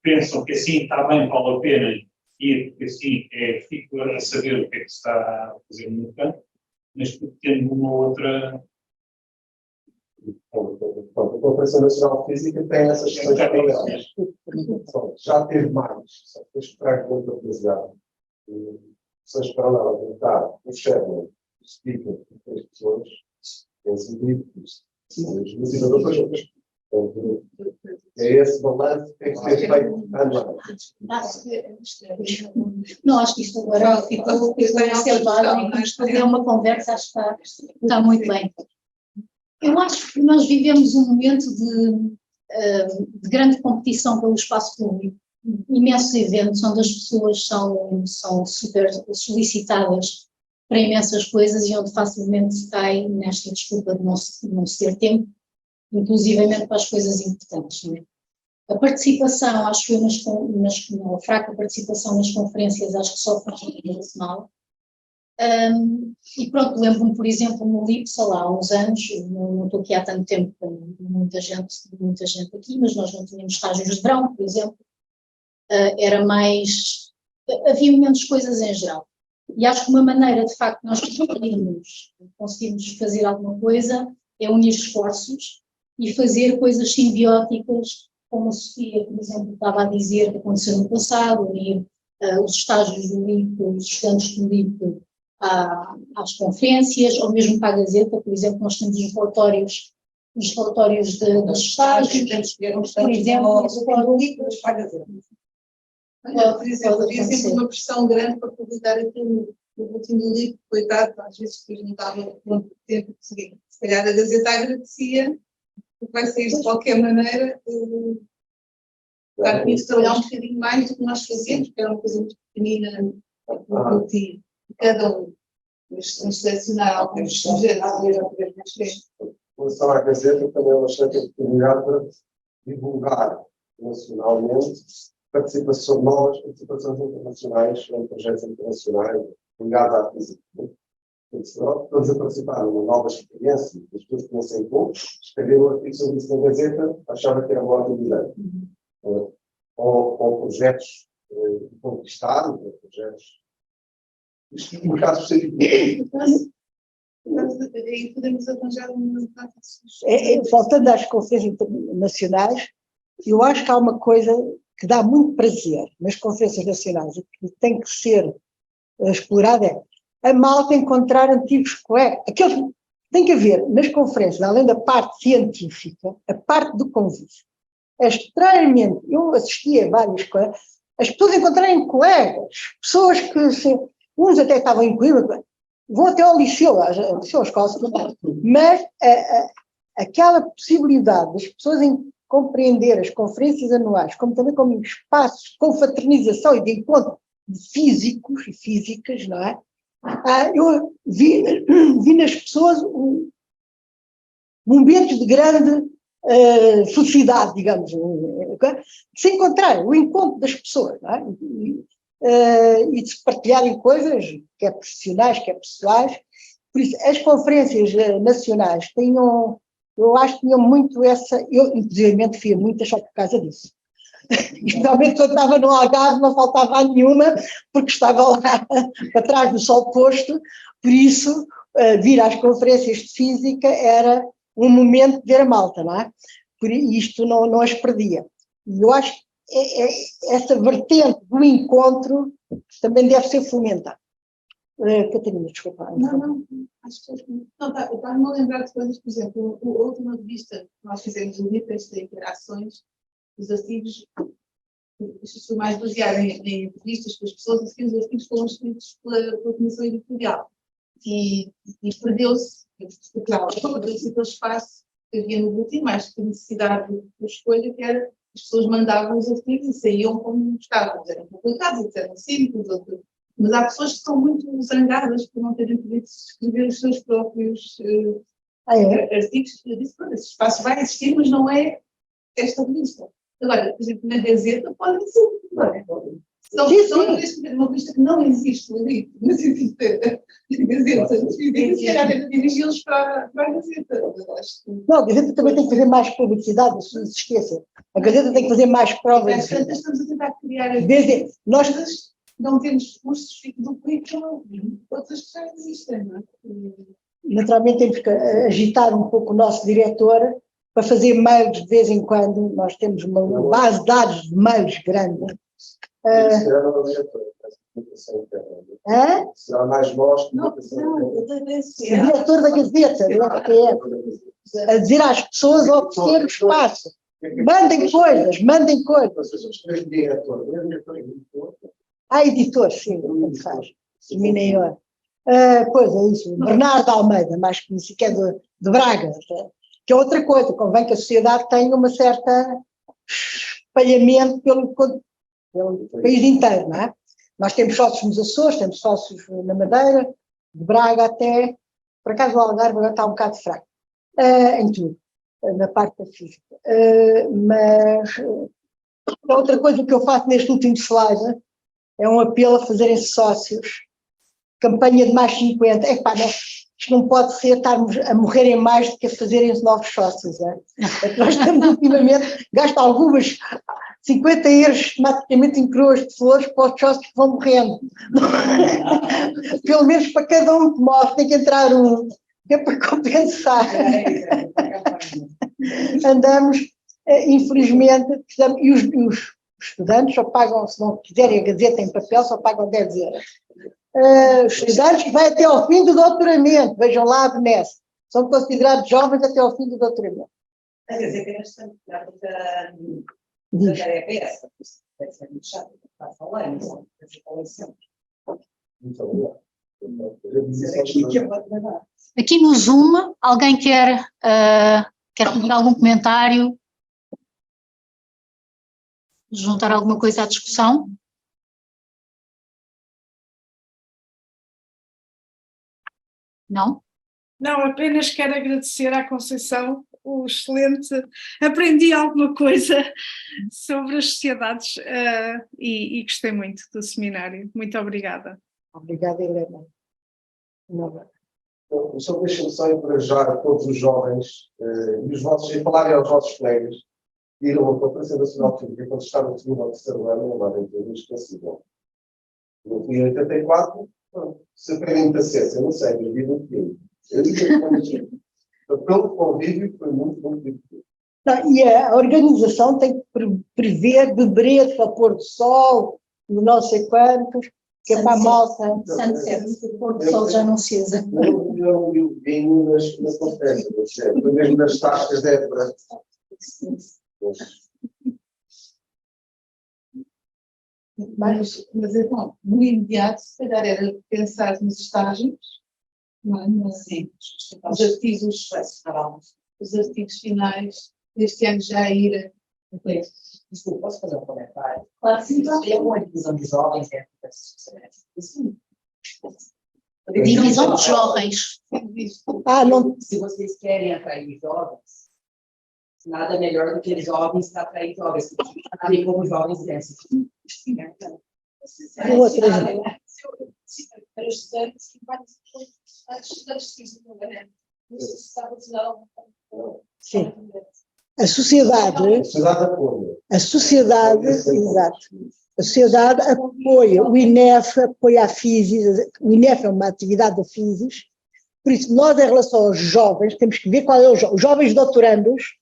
pensam que assim está bem, vale a pena ir, porque assim fico a saber o que é que se está a fazer no campo, mas tendo uma outra... A Conferência Nacional de Física tem essas questões paralelas. Já teve mais, só que esperar com outra coisa. Questões paralelas, tentar o Sherman, o Speaker, as pessoas, esse livro, os motivadores, é esse balanço que tem que ser feito não, acho que isto agora ficou selvagem, vamos fazer uma conversa, acho que está muito bem. Eu acho que nós vivemos um momento de grande competição pelo espaço público, imensos eventos onde as pessoas são super solicitadas para imensas coisas e onde facilmente cai nesta desculpa de não se ter tempo, inclusivamente para as coisas importantes. Não é? A participação, acho eu, a fraca participação nas conferências, acho que sofre muito mal. E pronto, lembro-me, por exemplo, no LIPS, há uns anos, não estou aqui há tanto tempo com muita gente aqui, mas nós não tínhamos estágios de verão, por exemplo, havia menos coisas em geral. E acho que uma maneira, de facto, nós conseguimos fazer alguma coisa é unir esforços e fazer coisas simbióticas, como a Sofia, por exemplo, estava a dizer que aconteceu no passado, unir os estágios do LIP, os estudantes do LIP, às conferências, ou mesmo para a Gazeta, por exemplo, nós temos os relatórios dos estágios, por exemplo, para a Gazeta. Por exemplo, havia sempre uma pressão grande para publicar aquilo no último livro, coitado, às vezes depois não estava muito tempo de seguir. Se calhar a Gazeta agradecia, porque vai sair de qualquer maneira. Claro que isso trabalhar um bocadinho mais do que nós fazemos, porque era uma coisa muito pequenina, no dia. Cada um, mas se selecionar alguns sujeitos a ver mais tempo. Em relação à Gazeta, também é uma excelente oportunidade para divulgar nacionalmente novas participações internacionais em projetos internacionais ligados à física. Todos a participar numa nova experiência, as pessoas conhecem pouco, escrever um artigo sobre isso na Gazeta, achava que era uma ótima ideia. Ou projetos conquistados, ou projetos. No caso específico. E podemos arranjar uma. Voltando às conferências internacionais, eu acho que há uma coisa que dá muito prazer nas conferências nacionais e que tem que ser explorada, é a malta encontrar antigos colegas. Tem que haver nas conferências, além da parte científica, a parte do convívio. É estranhamente, eu assisti a várias coisas, as pessoas encontrarem colegas, pessoas que, uns até estavam em Coimbra, vão até ao liceu, à escola secundária, mas aquela possibilidade das pessoas compreender as conferências anuais como também como espaços de confraternização e de encontro de físicos e físicas, não é? Eu vi nas pessoas momentos de grande felicidade, digamos, de se encontrarem, o encontro das pessoas, não é? E de se partilharem coisas, quer profissionais, quer pessoais. Por isso, as conferências nacionais eu acho que tinham muito essa, eu inclusivamente fui a muitas só por causa disso. Especialmente quando estava no Algarve, não faltava a nenhuma, porque estava lá para trás do sol posto, por isso vir às conferências de física era um momento de ver a malta, não é? Por isto não as perdia. E eu acho que essa vertente do encontro também deve ser fomentada. Catarina, desculpa. Não, acho que não, está-me a lembrar de coisas, por exemplo, a última revista que nós fizemos, o Livros de Interações, os artigos, isto foi mais baseado em entrevistas com as pessoas, e seguir os artigos foram escritos pela Comissão Editorial. E perdeu-se, perdeu-se aquele espaço que havia no boletim, mais que a necessidade de escolha, que era as pessoas mandavam os artigos e saíam como gostavam, eram publicados, eram simples, mas há pessoas que são muito zangadas por não terem podido escrever os seus próprios artigos. Eu disse, esse espaço vai existir, mas não é esta revista. Agora, por exemplo, na Gazeta podem ser, não é? São uma revista que não existe ali, mas existe a Gazeta. Se calhar deve dirigi-los para a Gazeta. Não, a Gazeta também tem que fazer mais publicidade, não se esqueçam. A Gazeta tem que fazer mais provas. Estamos a tentar criar nós não temos cursos que duplicam outras que já existem, não é? Naturalmente temos que agitar um pouco o nosso diretor para fazer mails de vez em quando. Nós temos uma base de dados de mails grande. Será mais nós que o diretor da Gazeta, do RTF, a dizer às pessoas a oferecer o espaço. Mandem coisas. Ou seja, os três diretores, o diretor e o editor. Editor, sim, tanto faz. Mineior. Pois é isso, Bernardo Almeida, mais conhecido, que é de Braga, que é outra coisa, convém que a sociedade tenha uma certa espalhamento pelo país inteiro, não é? Nós temos sócios nos Açores, temos sócios na Madeira, de Braga até, por acaso o Algarve agora está um bocado fraco, em tudo, na parte da física. Mas outra coisa que eu faço neste último slide é um apelo a fazerem sócios, campanha de mais 50, isto não pode ser estarmos a morrerem mais do que a fazerem novos sócios, é que nós estamos ultimamente, gasto algumas 50 euros sistematicamente em coroas de flores para os sócios que vão morrendo. Pelo menos para cada um que morre tem que entrar um, que é para compensar. Andamos, infelizmente, e os estudantes só pagam, se não quiserem a Gazeta em papel, só pagam 10 euros. Os estudantes que vão até ao fim do doutoramento, vejam lá a Benesse, são considerados jovens até ao fim do doutoramento. A Gazeta é bastante melhor do que a tarefa é essa. Deve ser muito chato, está falando, não é? Muito obrigado. Aqui no Zoom, alguém quer fazer algum comentário? Juntar alguma coisa à discussão? Não? Não, apenas quero agradecer à Conceição o excelente. Aprendi alguma coisa sobre as sociedades e gostei muito do seminário. Muito obrigada. Obrigada, Helena. Só deixem-me só encorajar todos os jovens e os vossos, e falarem aos vossos colegas que ir a uma Conferência Nacional de Física quando estavam no segundo ou terceiro ano, agora é inesquecível. Eu fui em 84, se aprendem muita ciência, não sei, eu vi muito tempo. Eu digo que pelo convívio foi muito, muito divertido. E a organização tem que prever beberedos ao pôr do sol, não sei quantos, que é para a malta. O pôr do sol já não se usa. Eu vi nas conferências, foi mesmo nas tascas da época. Mas então, no imediato, se calhar era pensar nos estágios, não é? Sim, os artigos finais, este ano já ir. Desculpa, posso fazer um comentário? Claro que sim. Tem alguma divisão de jovens dentro dessa sociedade? Sim. Divisão de jovens. Não. Se vocês querem atrair jovens, nada melhor do que jovens para atrair jovens. Ali como jovens desses. Para os estudantes que participam das físicas, não é? Não se sabe não. Sim. A sociedade, sociedade apoia. a sociedade, exato, a sociedade apoia, o INEF apoia a FISIS, o INEF é uma atividade da FISIS, por isso nós em relação aos jovens temos que ver qual é os jovens doutorandos.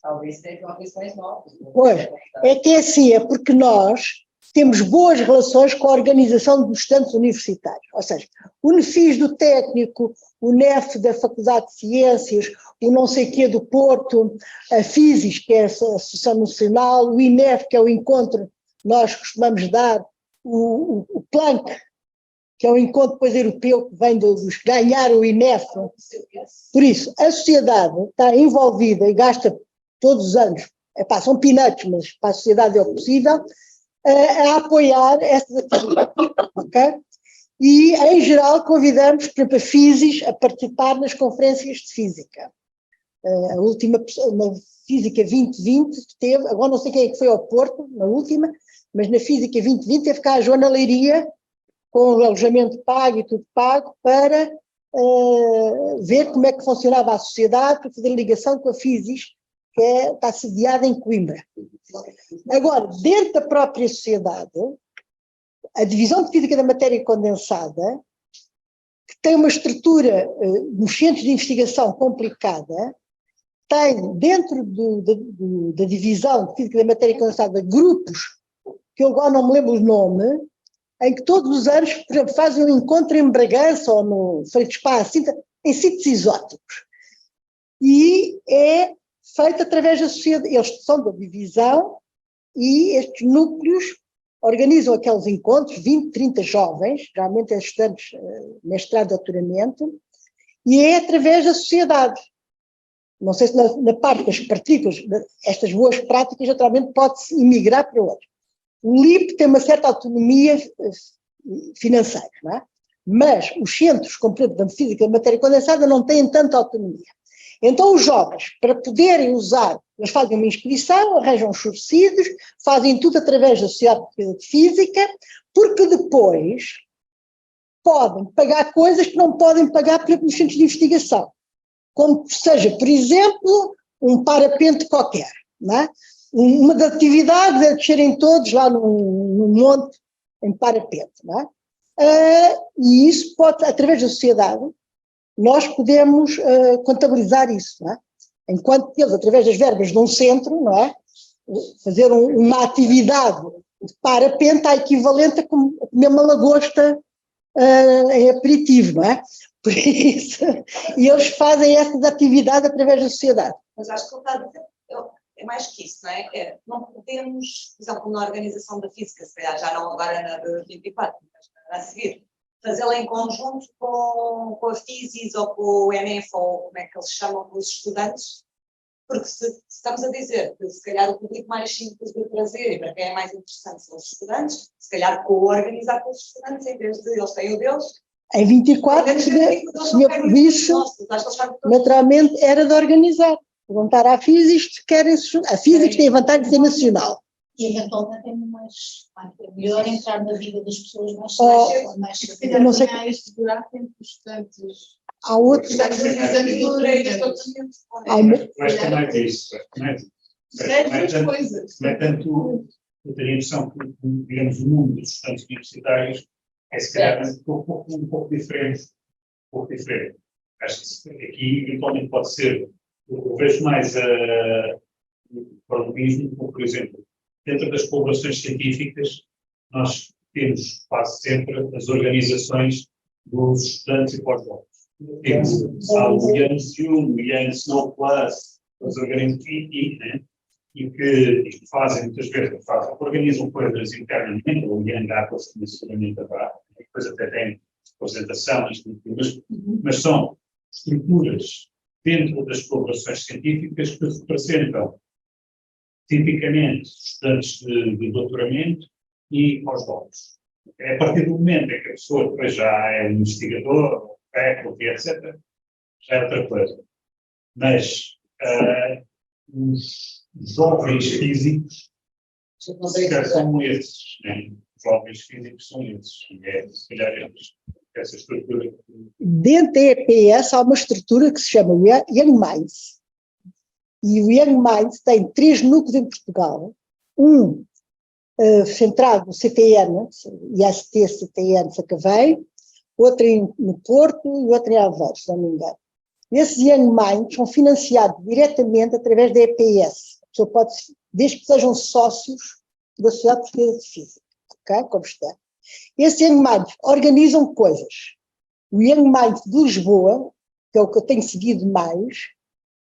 Talvez sejam ambições novas. Pois, é que é assim, é porque nós temos boas relações com a organização dos estudantes universitários, ou seja, o NEFIS do técnico, o NEF da Faculdade de Ciências, o não sei quê do Porto, a FISIS, que é a Associação Nacional, o INEF, que é o encontro que nós costumamos dar, o Planck, que é um encontro depois europeu que vem dos que ganharam o INEF. Por isso, a sociedade está envolvida e gasta todos os anos, são peanuts, mas para a sociedade é o possível, a apoiar essas atividades, ok? E, em geral, convidamos, por exemplo, a FISIS a participar nas conferências de física. A última, na Física 2020, que teve, agora não sei quem é que foi ao Porto, na última, mas na Física 2020 teve cá a Joana Leiria, com o alojamento pago e tudo pago, para ver como é que funcionava a sociedade, para fazer ligação com a FISIS, que está sediada em Coimbra. Agora, dentro da própria sociedade, a Divisão de Física da Matéria Condensada, que tem uma estrutura nos centros de investigação complicada, tem dentro da Divisão de Física da Matéria Condensada grupos, que eu agora não me lembro o nome, em que todos os anos, por exemplo, fazem um encontro em Bragança ou no Freio de Spa, em sítios exóticos. E é feito através da sociedade, eles são da divisão e estes núcleos organizam aqueles encontros, 20, 30 jovens, geralmente é estudantes, mestrado, doutoramento, e é através da sociedade. Não sei se na parte das partículas, estas boas práticas, naturalmente pode-se emigrar para outros. O LIP tem uma certa autonomia financeira, não é? Mas os centros, como por exemplo, da Física da Matéria Condensada, não têm tanta autonomia. Então os jovens, para poderem usar, eles fazem uma inscrição, arranjam os subsídios, fazem tudo através da Sociedade de Física, porque depois podem pagar coisas que não podem pagar, por exemplo, nos centros de investigação. Como seja, por exemplo, um parapente qualquer, não é? Uma das atividades é descerem todos lá num monte em parapente, não é? E isso pode, através da sociedade, nós podemos contabilizar isso, não é? Enquanto eles, através das verbas de um centro, não é? Fazer uma atividade de parapente é equivalente a comer uma lagosta em aperitivo, não é? Por isso, e eles fazem essas atividades através da sociedade. Mas acho que ele está a dizer, é mais que isso, não é? Não podemos, por exemplo, na organização da física, se calhar já não agora na de 24, mas a seguir, fazê-la em conjunto com a FISIS ou com o NF, ou como é que eles chamam, com os estudantes, porque se estamos a dizer que se calhar o público mais simples de trazer e para quem é mais interessante são os estudantes, se calhar co-organizar com os estudantes em vez de eles têm o deles. Em 24, o senhor Polícia, naturalmente, era de organizar. Perguntar à FISIS se querem. A FISIS tem a vantagem de ser nacional. E eventualmente é melhor entrar na vida das pessoas mais cedo. Eu não sei. Este buraco entre os estudantes. Há outros. Eu acho que não é isso. Não é tanto, eu tenho a impressão que, digamos, o mundo dos estudantes universitários é, se calhar, um pouco diferente. Acho que aqui, eventualmente, pode ser. Eu vejo mais o paralelismo, por exemplo, dentro das populações científicas, nós temos quase sempre as organizações dos estudantes e pós-doutorandos. Temos o Young Zoom, o Young Snow Plus, os organismos né? E que fazem, muitas vezes, organizam coisas internamente, ou o Young Atlas, que seguramente haverá, depois até tem apresentação, mas são estruturas dentro das colaborações científicas que representam tipicamente estudantes de doutoramento e pós-doutorados. É a partir do momento em que a pessoa depois já é um investigador, faculty, etc., já é outra coisa. Mas os jovens físicos são esses, né? Os jovens físicos são esses, e é, se calhar, essa estrutura. Dentro da EPS há uma estrutura que se chama Young Minds. E o Young Minds tem 3 núcleos em Portugal, um centrado no CTN, IST, CTN, Sacavém, outro no Porto e outro em Aveiro, se não me engano. Esses Young Minds são financiados diretamente através da EPS. A pessoa pode, desde que sejam sócios da Sociedade Portuguesa de Física, ok? Como está. Esses Young Minds organizam coisas. O Young Minds de Lisboa, que é o que eu tenho seguido mais,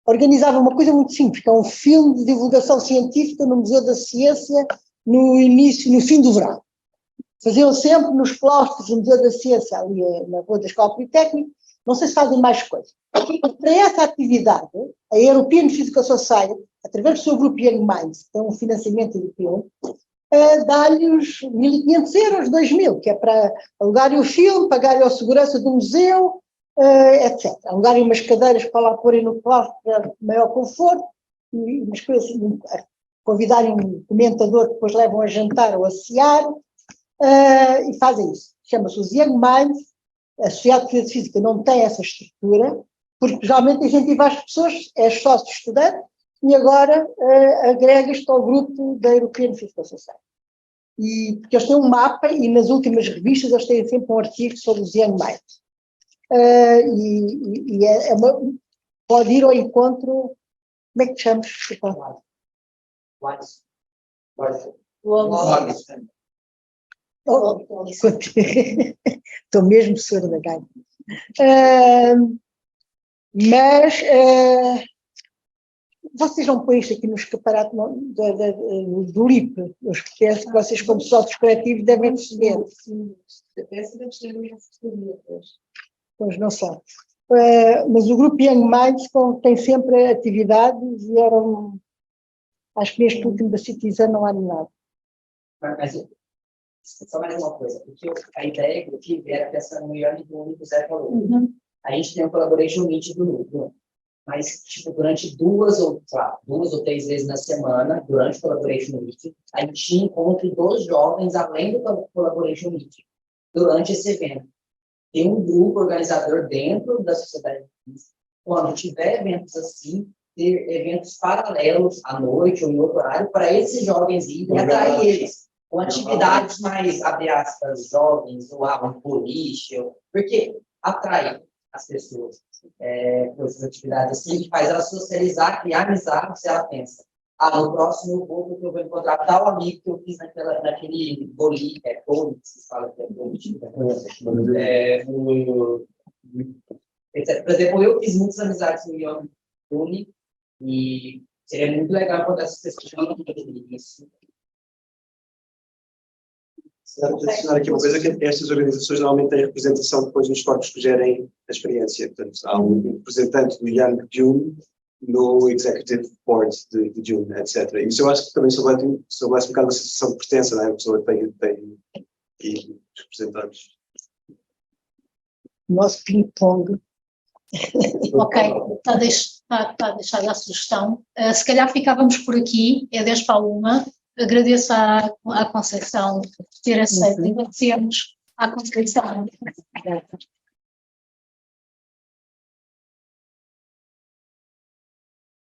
organizava uma coisa muito simples, que é um filme de divulgação científica no Museu da Ciência no fim do verão. Faziam sempre nos claustros do Museu da Ciência, ali na Rua da Escola Politécnica, não sei se fazem mais coisas. Para essa atividade, a European Physical Society, através do seu grupo Young Minds, que tem um financiamento europeu, dá-lhes 1.500 euros, 2.000, que é para alugarem o filme, pagarem a segurança do museu, etc. Alugarem umas cadeiras para lá porem no claustro para maior conforto, e umas coisas assim, convidarem um comentador que depois levam a jantar ou a cear, e fazem isso. Chama-se os Young Minds. A Sociedade de Física não tem essa estrutura, porque geralmente incentiva as pessoas, é sócio estudante, e agora agrega-se ao grupo da European Physical Society. E, porque eles têm um mapa, e nas últimas revistas eles têm sempre um artigo sobre os Young Minds. Pode ir ao encontro, como é que te chamas? Estou mesmo surda, ganho. Mas vocês não põem isto aqui no escaparate do LIP, os que pensam que vocês, como sócios coletivos, devem perceber. Pois não são. Mas o grupo Young Minds tem sempre atividades e acho que neste último da Citizen não há nada. Mas só mais uma coisa, porque a ideia que eu tive era pensando no Young do único Zé falou. A gente tem um collaboration meet do núcleo, mas tipo, durante 2 ou 3 vezes na semana, durante o collaboration meet, a gente tinha encontro dos jovens, além do collaboration meet, durante esse evento. Tem um grupo organizador dentro da sociedade. Quando tiver eventos assim, ter eventos paralelos à noite ou em outro horário, para esses jovens irem e atrair eles. Com atividades mais, abre aspas, jovens, ou um boliche, porque atrai as pessoas com essas atividades assim, que faz ela socializar, criar amizade, se ela pensa, no próximo eu vou, porque eu vou encontrar tal amigo que eu fiz naquele boliche, que se fala que é boliche, por exemplo, eu fiz muitas amizades no Young Uni, e seria muito legal quando essas pessoas falam isso. Quero adicionar aqui uma coisa, que estas organizações normalmente têm representação depois nos corpos que gerem a experiência. Portanto, há um representante do Young June no Executive Board de June, etc. E isso eu acho que também estabelece um bocado a sensação de pertença, não é? A pessoa tem representantes. Nosso ping-pong. Ok, está deixada a sugestão. Se calhar ficávamos por aqui, é 10 para 1. Agradeço à Conceição ter aceito e agradecemos à Conceição